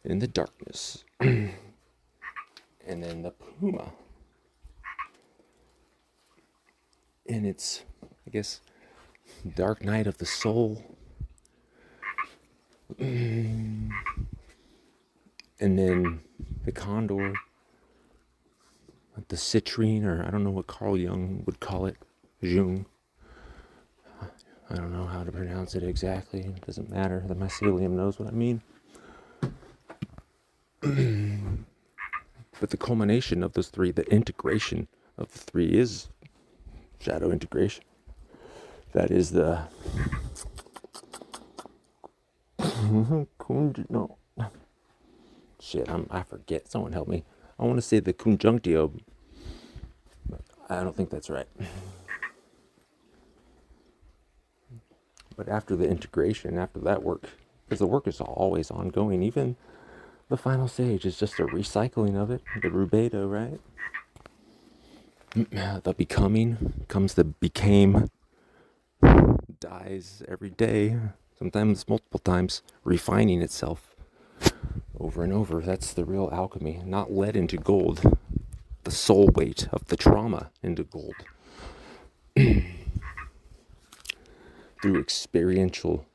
in the darkness, and then the puma in its, I guess, dark night of the soul, and then the condor, the citrine, or I don't know what Carl Jung would call it, Jung. I don't know how to pronounce it exactly. It doesn't matter. The mycelium knows what I mean. But the culmination of those three, the integration of the three, is shadow integration. That is the no shit. I forget. Someone help me. I want to say the conjunctio, but I don't think that's right. But after the integration, after that work, because the work is always ongoing, even the final stage is just a recycling of it, the rubedo, right? The becoming comes the became, dies every day, sometimes multiple times, refining itself over and over. That's the real alchemy, not lead into gold, the soul weight of the trauma into gold. Through experiential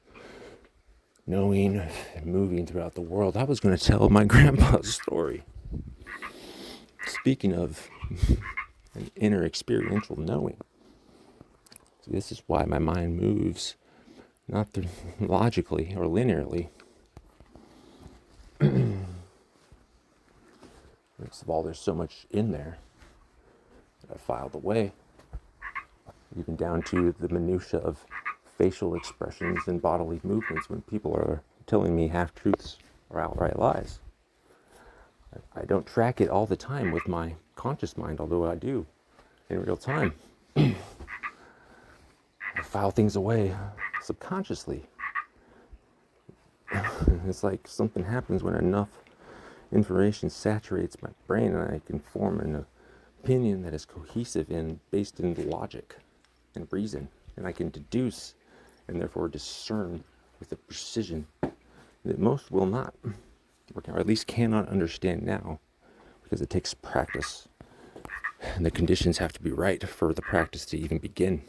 knowing and moving throughout the world. I was going to tell my grandpa's story. Speaking of an inner experiential knowing. So this is why my mind moves, not logically or linearly. First of all, there's so much in there that I filed away, even down to the minutia of facial expressions and bodily movements when people are telling me half-truths or outright lies. I don't track it all the time with my conscious mind, although I do in real time. I file things away subconsciously. It's like something happens when enough information saturates my brain and I can form an opinion that is cohesive and based in logic and reason, and I can deduce and therefore discern with a precision that most will not, or at least cannot understand now, because it takes practice, and the conditions have to be right for the practice to even begin.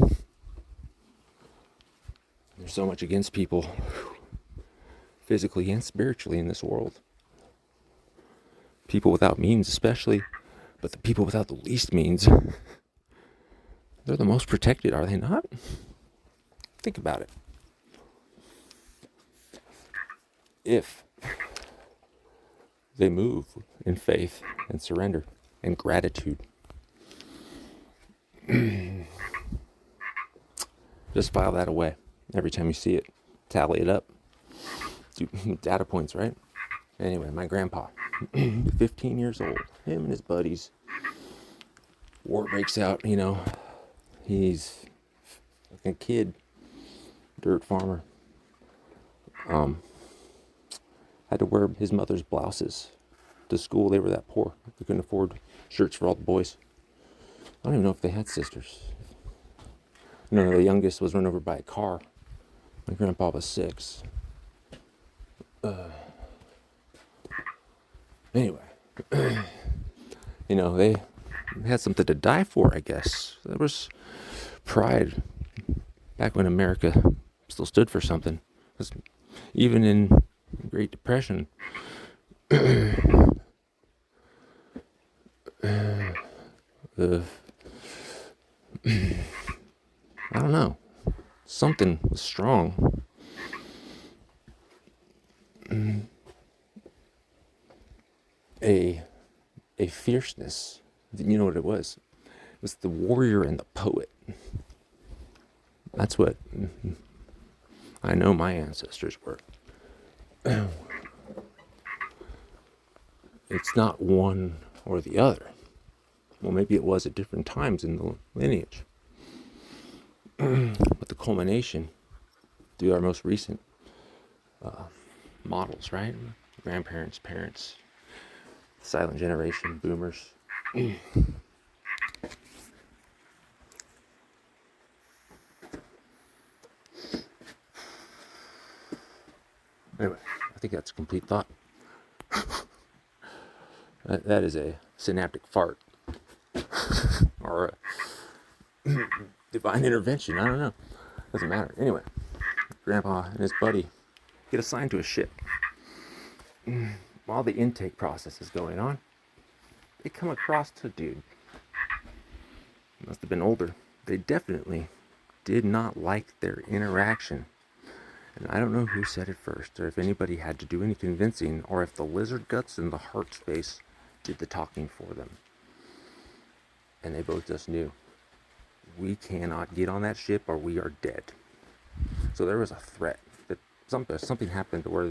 There's so much against people, physically and spiritually, in this world. People without means especially, but the people without the least means, they're the most protected, are they not? Think about it. If they move in faith and surrender and gratitude, just file that away every time you see it. Tally it up. Do data points, right? Anyway, my grandpa, 15 years old, him and his buddies, war breaks out, he's like a kid, dirt farmer, had to wear his mother's blouses to school. They were that poor. They couldn't afford shirts for all the boys. I don't even know if they had sisters. No, the youngest was run over by a car. My grandpa was 6. Anyway, they had something to die for, I guess. There was pride back when America still stood for something. 'Cause even in the Great Depression, I don't know, something was strong. A fierceness. You know what it was? It was the warrior and the poet. That's what I know my ancestors were. It's not one or the other. Well, maybe it was at different times in the lineage. But the culmination through our most recent models, right? Grandparents, parents, silent generation, boomers. think that's a complete thought. That is a synaptic fart. Or a divine intervention. I don't know. Doesn't matter. Anyway, Grandpa and his buddy get assigned to a ship. While the intake process is going on, they come across a dude. Must have been older. They definitely did not like their interaction. And I don't know who said it first, or if anybody had to do any convincing, or if the lizard guts and the heart space did the talking for them. And they both just knew, we cannot get on that ship or we are dead. So there was a threat that something happened to where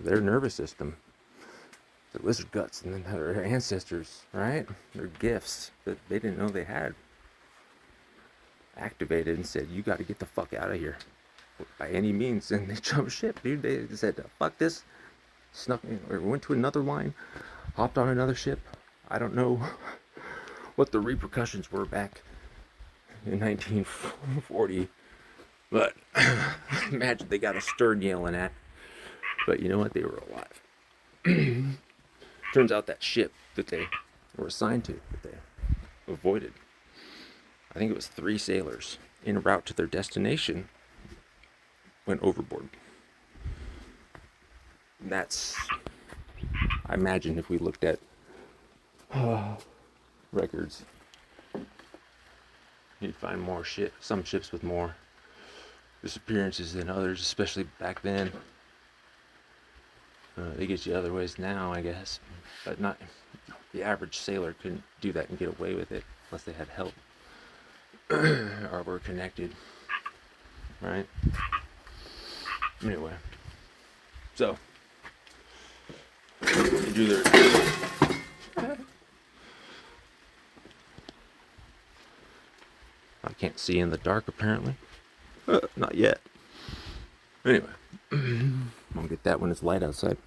their nervous system, the lizard guts, and then their ancestors, right, their gifts that they didn't know they had, activated and said, you got to get the fuck out of here by any means. And they jumped ship, dude. They said, fuck this, snuck or went to another line, hopped on another ship. I don't know what the repercussions were back in 1940, but imagine they got a stern yelling at. But you know what? They were alive. Turns out that ship that they were assigned to, that they avoided, I think it was 3 sailors en route to their destination, went overboard. That's, I imagine if we looked at records, you'd find more some ships with more disappearances than others, especially back then. They get you other ways now, I guess, but not the average sailor couldn't do that and get away with it unless they had help or were connected, right? Anyway, so they do their I can't see in the dark, apparently. Not yet. Anyway, I'll get that when it's light outside.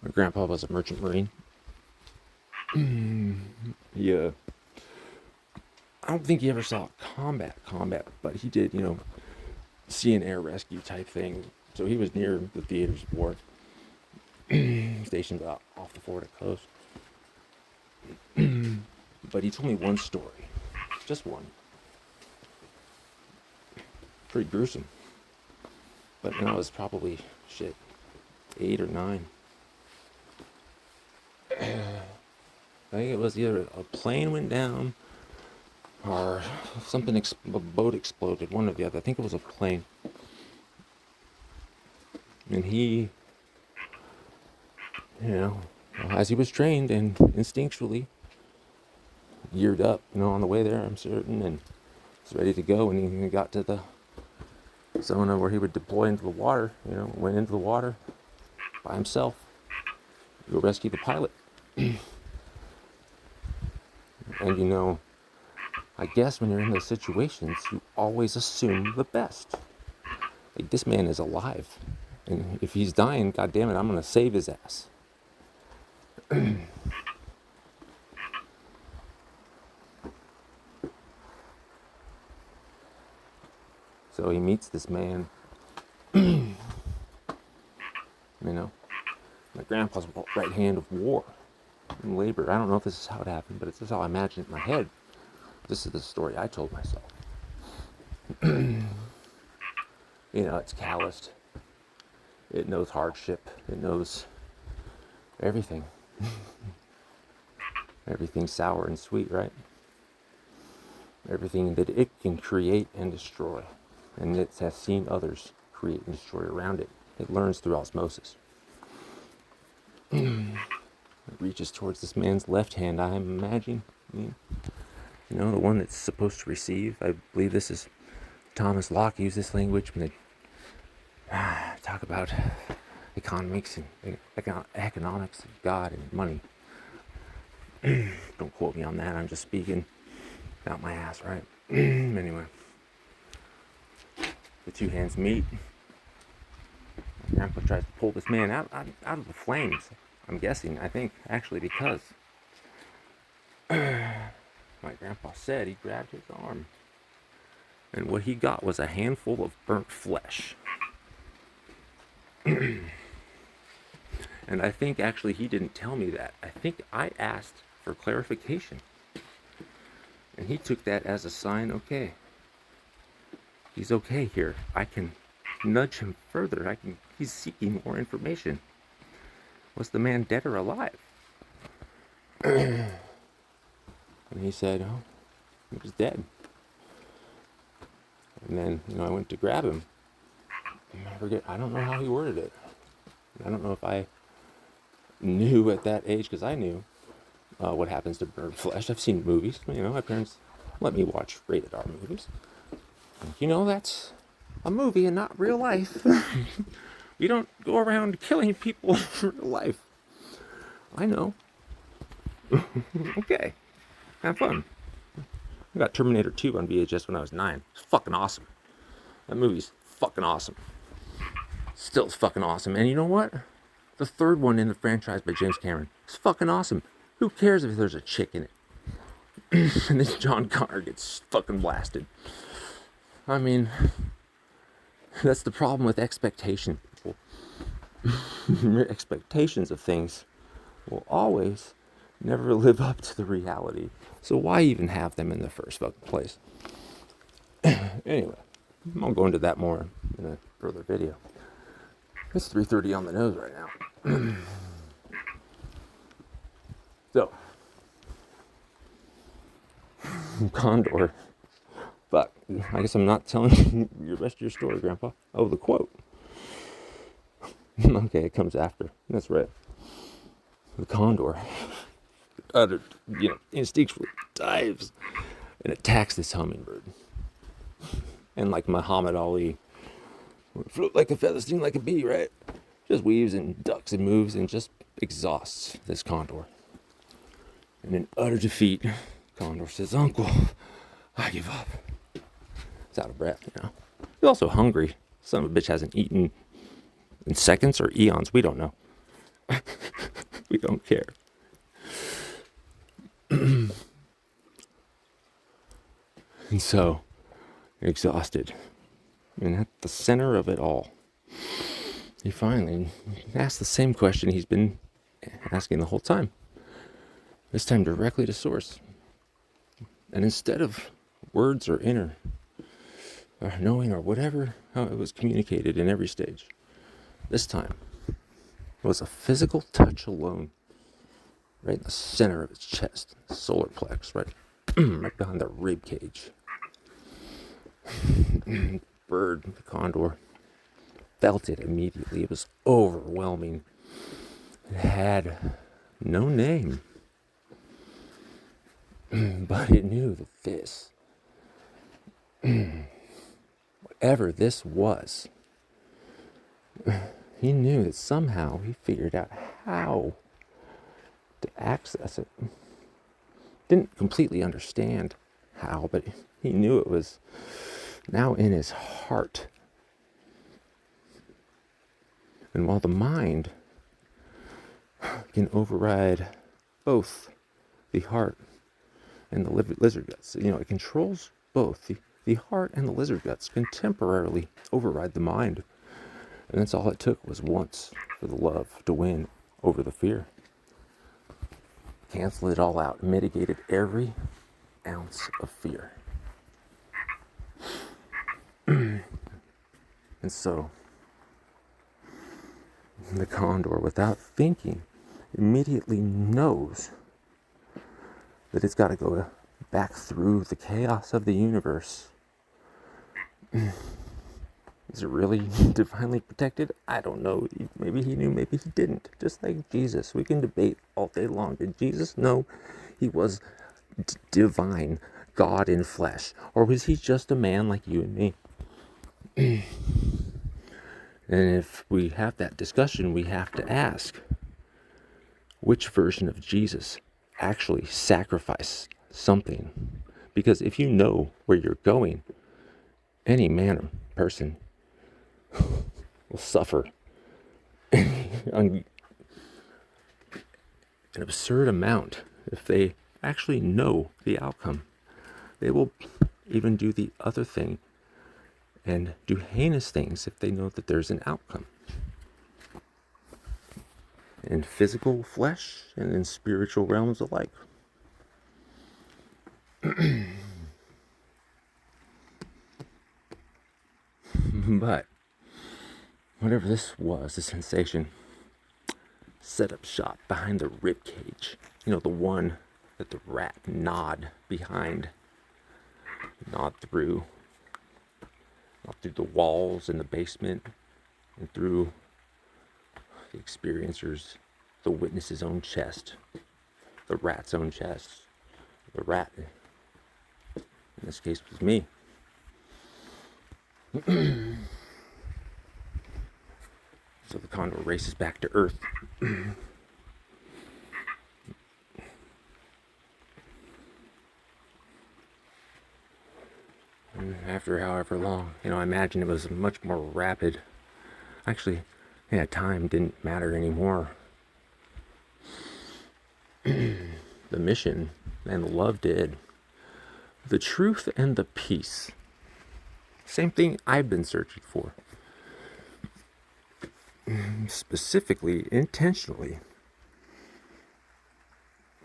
My grandpa was a merchant marine. Yeah. I don't think he ever saw combat, but he did, sea and air rescue type thing. So he was near the theaters of war. Stationed off the Florida coast. But he told me one story. Just one. Pretty gruesome. But when I was probably, 8 or 9. I think it was either a plane went down or something, a boat exploded, one or the other. I think it was a plane. And he, as he was trained and instinctually geared up, on the way there, I'm certain, and was ready to go. And he got to the zone where he would deploy into the water, went into the water by himself to go rescue the pilot. And I guess when you're in those situations, you always assume the best. Like, this man is alive, and if he's dying, God damn it, I'm gonna save his ass. So he meets this man. My grandpa's right hand of war and labor. I don't know if this is how it happened, but it's just how I imagine it in my head. This is the story I told myself. It's calloused. It knows hardship. It knows everything. Everything sour and sweet, right? Everything that it can create and destroy. And it has seen others create and destroy around it. It learns through osmosis. It reaches towards this man's left hand, I imagine. The one that's supposed to receive. I believe this is Thomas Locke used this language when they talk about economics and economics of God and money. Don't quote me on that. I'm just speaking out my ass, right? Anyway, the two hands meet. My grandpa tries to pull this man out of the flames. I'm guessing, I think, actually, because my grandpa said he grabbed his arm And what he got was a handful of burnt flesh. And I think actually he didn't tell me that. I think I asked for clarification. And he took that as a sign, okay, he's okay here. I can nudge him further. He's seeking more information. Was the man dead or alive? And he said, oh, he was dead. And then, I went to grab him. I don't know how he worded it. I don't know if I knew at that age, because I knew what happens to burnt flesh. I've seen movies. My parents let me watch rated R movies. That's a movie and not real life. We don't go around killing people in real life. I know. Okay. Have fun. I got Terminator 2 on VHS when I was 9. It's fucking awesome. That movie's fucking awesome. Still fucking awesome. And you know what? The third one in the franchise by James Cameron is fucking awesome. Who cares if there's a chick in it? And then John Connor gets fucking blasted. I mean, that's the problem with expectation, people. Your expectations of things will always never live up to the reality. So why even have them in the first fucking place? Anyway, I'll go into that more in a further video. It's 3:30 on the nose right now. So, condor. But I guess I'm not telling you the rest of your story, Grandpa. Oh, the quote. Okay, it comes after. That's right. The condor, instinctually dives and attacks this hummingbird. And like Muhammad Ali, float like a feather, sting like a bee, right? Just weaves and ducks and moves and just exhausts this condor. And in utter defeat, condor says, "Uncle, I give up." He's out of breath, He's also hungry. Son of a bitch hasn't eaten in seconds or eons. We don't know. We don't care. And so, exhausted, and at the center of it all, he finally asked the same question he's been asking the whole time. This time directly to source. And instead of words or inner, or knowing, or whatever, how it was communicated in every stage, this time was a physical touch alone, right in the center of its chest, solar plex, right, right behind the rib cage. Bird, the condor, felt it immediately. It was overwhelming. It had no name, but it knew that this, whatever this was, he knew that somehow he figured out how to access it. Didn't completely understand how, but he knew it was now in his heart. And while the mind can override both the heart and the lizard guts, it controls both. The heart and the lizard guts can temporarily override the mind. And that's all it took was once for the love to win over the fear. Canceled it all out, mitigated every ounce of fear. And so, the condor, without thinking, immediately knows that it's got to go back through the chaos of the universe. Is it really divinely protected? I don't know. Maybe he knew, maybe he didn't. Just like Jesus. We can debate all day long. Did Jesus know he was divine, God in flesh? Or was he just a man like you and me? And if we have that discussion, we have to ask, which version of Jesus actually sacrificed something? Because if you know where you're going, any man or person will suffer an absurd amount if they actually know the outcome. They will even do the other thing and do heinous things if they know that there's an outcome. In physical flesh and in spiritual realms alike. But whatever this was, the sensation set up shop behind the rib cage. You know, the one that the rat gnawed behind. Gnawed through the walls in the basement and through the experiencer's, the witness's own chest. The rat's own chest. The rat, in this case, was me. So the condor races back to Earth. And after however long, I imagine it was much more rapid. Actually, time didn't matter anymore. The mission and the love did. The truth and the peace. Same thing I've been searching for. Specifically, intentionally,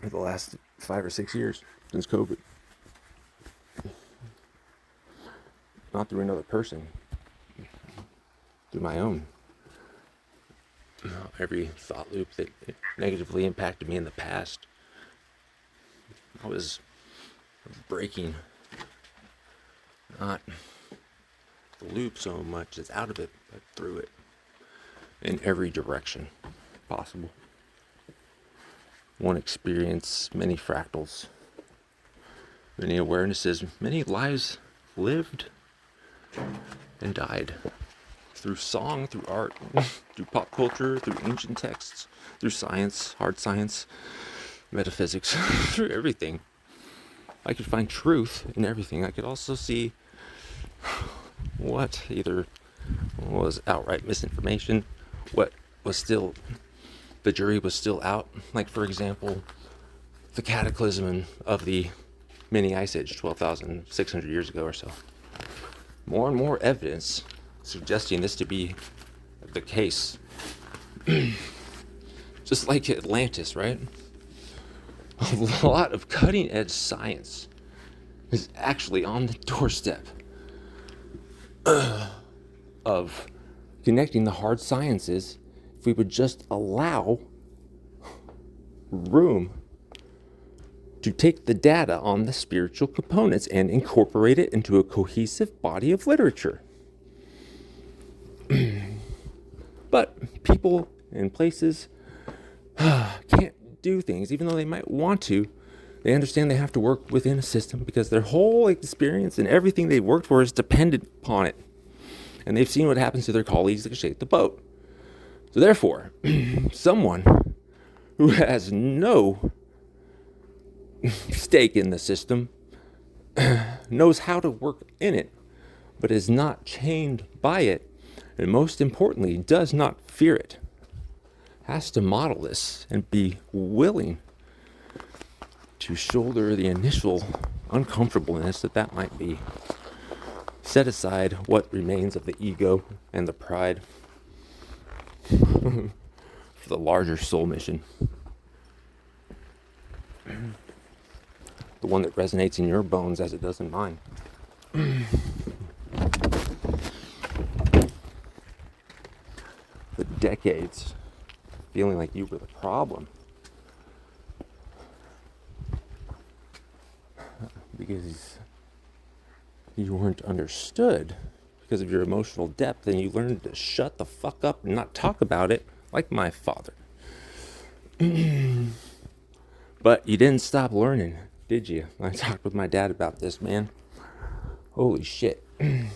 for the last 5 or 6 years since COVID. Not through another person, through my own. Every thought loop that negatively impacted me in the past, I was breaking, not the loop so much as out of it, but through it, in every direction possible. One experience, many fractals, many awarenesses, many lives lived and died. Through song, through art, through pop culture, through ancient texts, through science, hard science, metaphysics, through everything. I could find truth in everything. I could also see what either was outright misinformation, what was still, the jury was still out. Like, for example, the cataclysm of the mini ice age 12,600 years ago or so. More and more evidence suggesting this to be the case. Just like Atlantis, right? A lot of cutting edge science is actually on the doorstep of connecting the hard sciences if we would just allow room to take the data on the spiritual components and incorporate it into a cohesive body of literature. But people and places can't do things, even though they might want to. They understand they have to work within a system because their whole experience and everything they've worked for is dependent upon it. And they've seen what happens to their colleagues that shake the boat. So therefore, someone who has no stake in the system knows how to work in it, but is not chained by it, and most importantly, does not fear it, has to model this and be willing to shoulder the initial uncomfortableness that might be. Set aside what remains of the ego and the pride for the larger soul mission. The one that resonates in your bones as it does in mine. For decades, feeling like you were the problem. Because you weren't understood because of your emotional depth, and you learned to shut the fuck up and not talk about it like my father. But you didn't stop learning, did you? I talked with my dad about this, man. Holy shit. You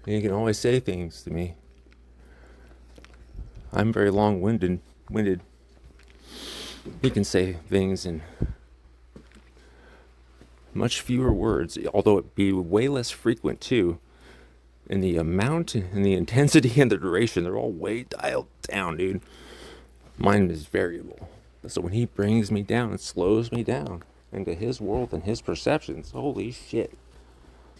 can always say things to me. I'm very long-winded. He can say things in much fewer words, although it be way less frequent too. And the amount and the intensity and the duration, they're all way dialed down, dude. Mine is variable. So when he brings me down, it slows me down into his world and his perceptions. Holy shit.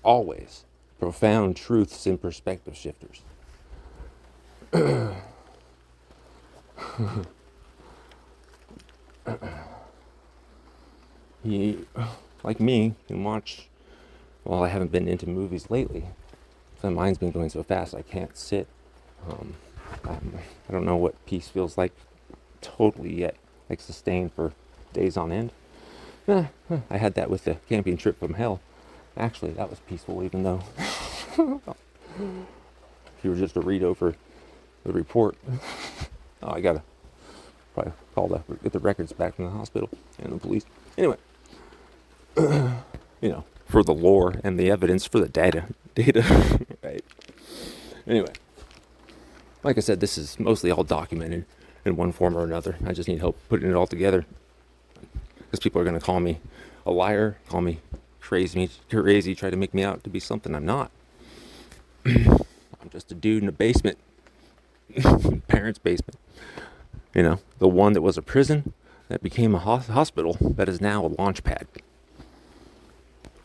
always profound truths and perspective shifters. He, like me, can watch. Well, I haven't been into movies lately. My mind's been going so fast I can't sit. I don't know what peace feels like totally yet, like sustained for days on end. I had that with the camping trip from hell. Actually, that was peaceful, even though if you were just to read over the report, oh, I gotta probably get the records back from the hospital and the police. Anyway, for the lore and the evidence for the data, right? Anyway, like I said, this is mostly all documented in one form or another. I just need help putting it all together, because people are going to call me a liar, call me crazy, try to make me out to be something I'm not. I'm just a dude in a basement, parents' basement. The one that was a prison that became a hospital that is now a launchpad.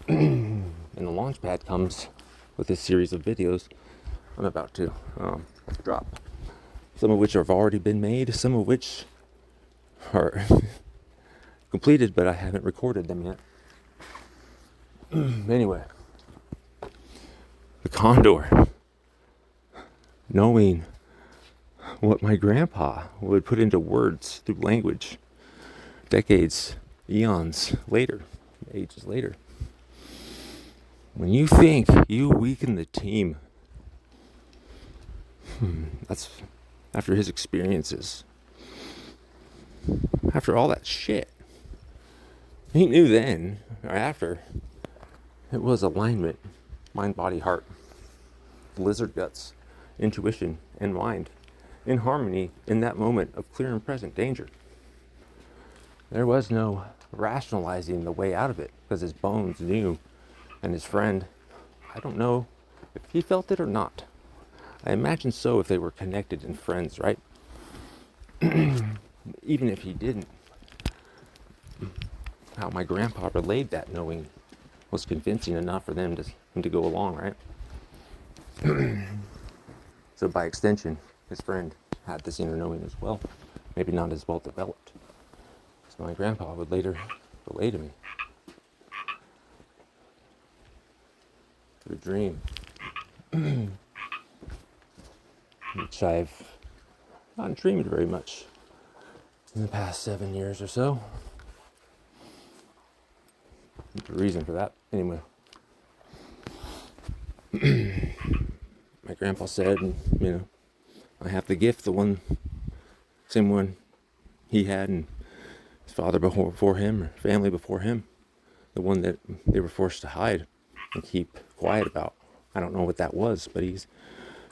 And the launchpad comes with this series of videos I'm about to drop. Some of which have already been made, some of which are completed, but I haven't recorded them yet. Anyway, the condor. Knowing what my grandpa would put into words through language decades, eons later, ages later. When you think you weaken the team, that's after his experiences, after all that shit. He knew then, or after, it was alignment, mind, body, heart, lizard guts, intuition, and mind, in harmony in that moment of clear and present danger. There was no rationalizing the way out of it, because his bones knew, and his friend, I don't know if he felt it or not. I imagine so, if they were connected and friends, right? Even if he didn't, how my grandpa relayed that knowing was convincing enough for them to go along, right? So by extension, his friend had this inner knowing as well, maybe not as well developed. So my grandpa would later relay to me through a dream, which I've not dreamed very much in the past 7 years or so. There's a reason for that. Anyway, my grandpa said, I have the gift, same one he had, and his father before him, or family before him, the one that they were forced to hide and keep quiet about. I don't know what that was, but he's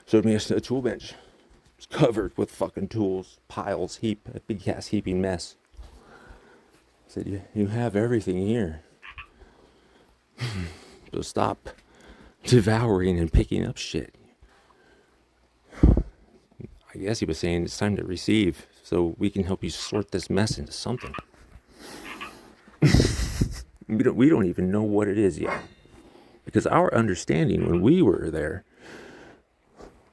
showed me a tool bench. It's covered with fucking tools, piles, a big ass heaping mess. He said, you have everything here. So stop devouring and picking up shit. I guess he was saying it's time to receive, so we can help you sort this mess into something. We don't even know what it is yet, because our understanding when we were there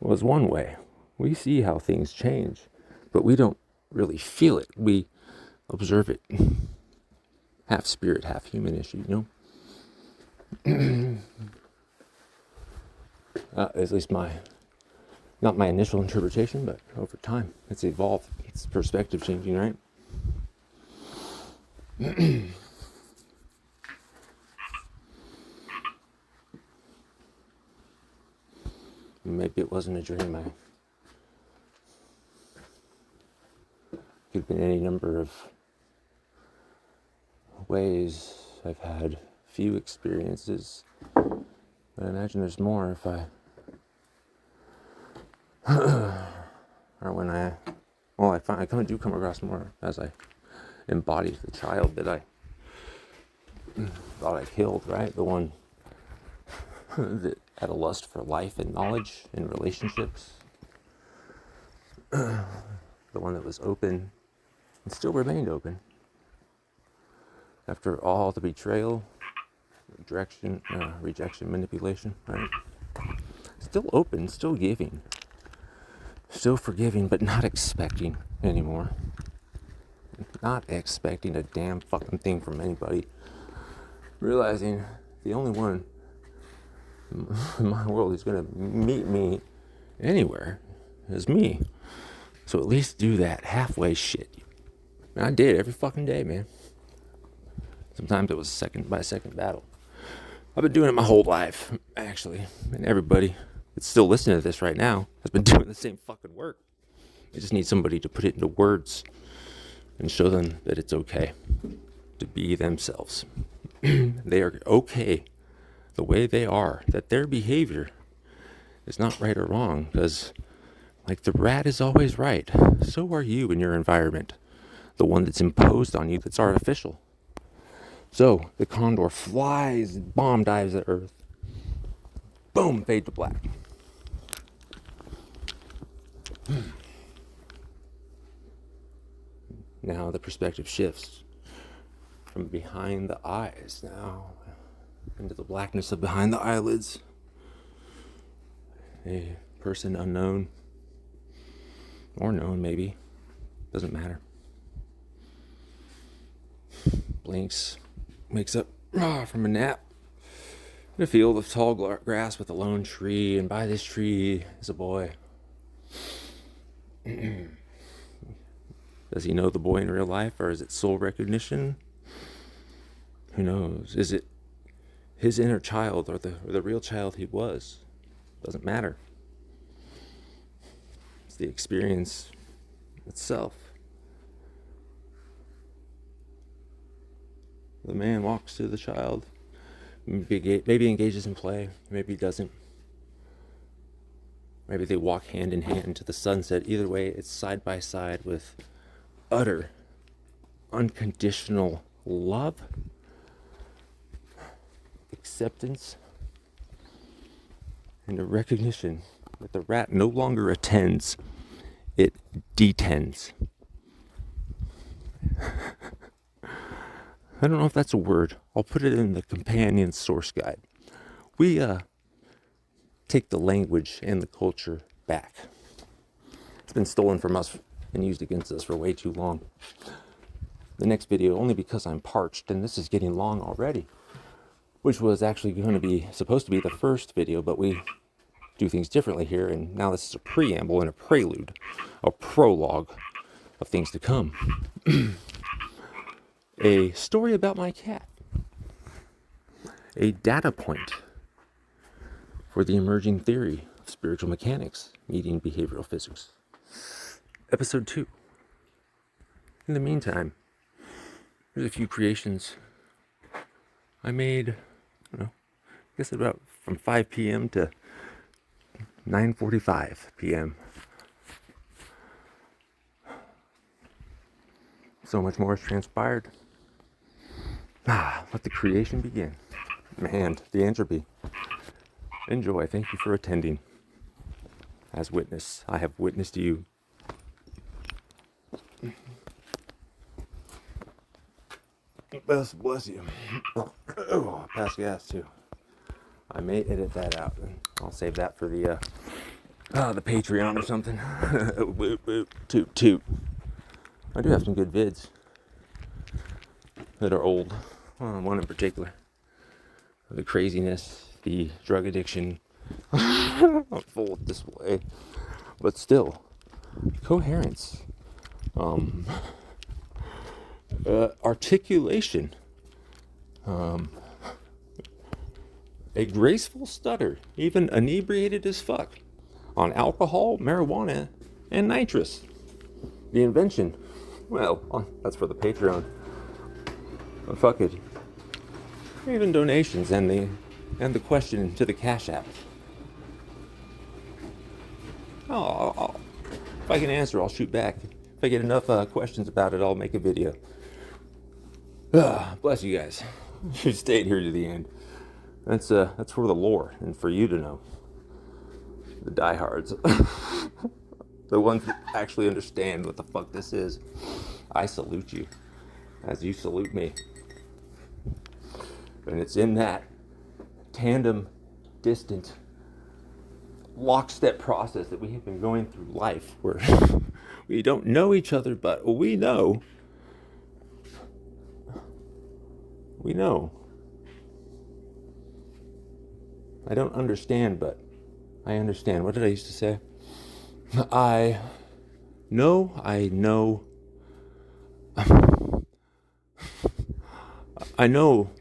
was one way. We see how things change, but we don't really feel it. We observe it. Half spirit, half human-ish, At least not my initial interpretation, but over time, it's evolved. It's perspective changing, right? Maybe it wasn't a dream. Could have been any number of ways. I've had few experiences, but I imagine there's more if I or when I do come across more as I embody the child that I thought I killed, right? The one that had a lust for life and knowledge and relationships. The one that was open and still remained open after all the betrayal rejection, manipulation, right? Still open, still giving, still forgiving, but not expecting anymore. Not expecting a damn fucking thing from anybody. Realizing the only one in my world who's gonna meet me anywhere is me. So at least do that halfway shit. And I did every fucking day, man. Sometimes it was second by second battle. I've been doing it my whole life, actually. And everybody that's still listening to this right now has been doing the same fucking work. They just need somebody to put it into words and show them that it's okay to be themselves. They are okay the way they are, that their behavior is not right or wrong, because like the rat is always right, so are you in your environment, the one that's imposed on you, that's artificial. So the condor flies, bomb dives at Earth, boom, fade to black. Now the perspective shifts from behind the eyes now into the blackness of behind the eyelids. A person unknown, or known maybe, doesn't matter, blinks, wakes up from a nap in a field of tall grass with a lone tree, and by this tree is a boy. Does he know the boy in real life, or is it soul recognition? Who knows? Is it his inner child, or the real child he was? Doesn't matter. It's the experience itself. The man walks to the child, maybe engages in play, maybe doesn't. Maybe they walk hand in hand to the sunset. Either way, it's side by side with utter, unconditional love, acceptance, and a recognition that the rat no longer attends, it detends. I don't know if that's a word. I'll put it in the companion source guide. We take the language and the culture back. It's been stolen from us and used against us for way too long. The next video, only because I'm parched, and this is getting long already, which was actually going to be supposed to be the first video, but we do things differently here, and now this is a preamble and a prelude, a prologue of things to come. A story about my cat. A data point for the emerging theory of spiritual mechanics meeting behavioral physics. Episode 2. In the meantime, there's a few creations I made, I don't know, I guess about from 5 p.m. to 9:45 p.m. So much more has transpired. Let the creation begin. Man, the entropy. Enjoy. Thank you for attending. As witness, I have witnessed you. Bless you. Oh, pass gas too. I may edit that out. I'll save that for the Patreon or something. Boop, boop, toot, toot. I do have some good vids that are old. One in particular. The craziness, the drug addiction, on full display, but still, coherence, articulation, a graceful stutter, even inebriated as fuck, on alcohol, marijuana, and nitrous. The invention, well, that's for the Patreon, but fuck it. Even donations and the question to the Cash App. If I can answer, I'll shoot back. If I get enough questions about it, I'll make a video. Bless you guys. You stayed here to the end. That's for the lore and for you to know. The diehards. The ones that actually understand what the fuck this is. I salute you as you salute me. And it's in that tandem, distant, lockstep process that we have been going through life where we don't know each other, but we know. We know. I don't understand, but I understand. What did I used to say? I know. I know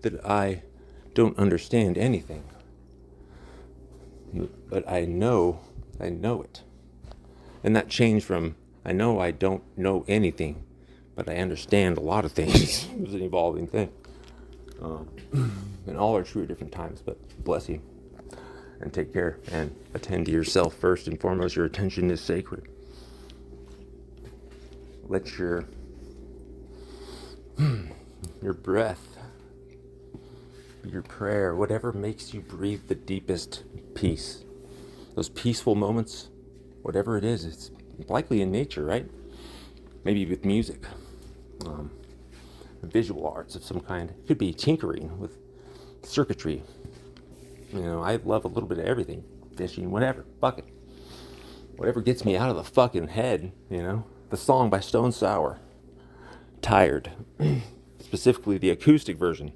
that I don't understand anything. But I know it. And that changed from, I know I don't know anything, but I understand a lot of things. It was an evolving thing. And all are true at different times, but bless you. And take care and attend to yourself first and foremost. Your attention is sacred. Let your breath, your prayer, whatever makes you breathe the deepest peace. Those peaceful moments, whatever it is, it's likely in nature, right? Maybe with music, visual arts of some kind. It could be tinkering with circuitry. You know, I love a little bit of everything. Fishing, whatever, fuck it. Whatever gets me out of the fucking head, you know. The song by Stone Sour, Tired. Specifically the acoustic version.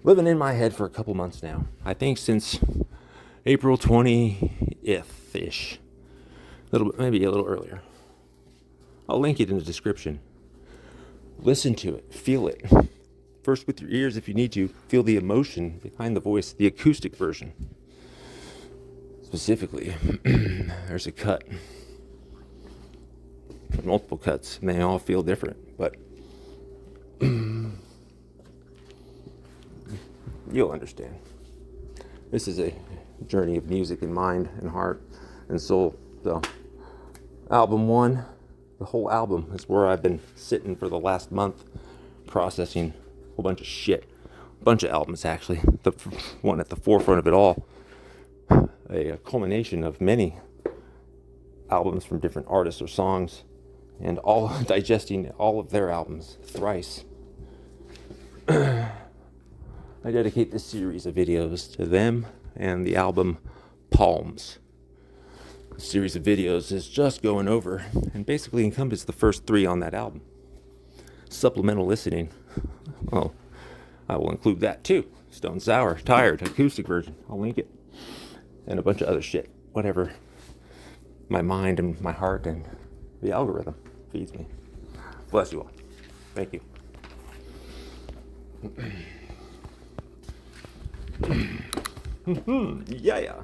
Living in my head for a couple months now. I think since April 20th-ish. Maybe a little earlier. I'll link it in the description. Listen to it. Feel it. First with your ears if you need to. Feel the emotion behind the voice. The acoustic version. Specifically, there's a cut. There's multiple cuts, and they all feel different. But you'll understand. This is a journey of music and mind and heart and soul. So, album 1, the whole album is where I've been sitting for the last month, processing a whole bunch of shit. A bunch of albums, actually. The one at the forefront of it all. A culmination of many albums from different artists or songs, and all digesting all of their albums. Thrice. I dedicate this series of videos to them and the album Palms. The series of videos is just going over and basically encompasses the first 3 on that album. Supplemental listening, well, I will include that too. Stone Sour, Tired, acoustic version. I'll link it. And a bunch of other shit. Whatever my mind and my heart and the algorithm feeds me. Bless you all. Thank you. Yeah.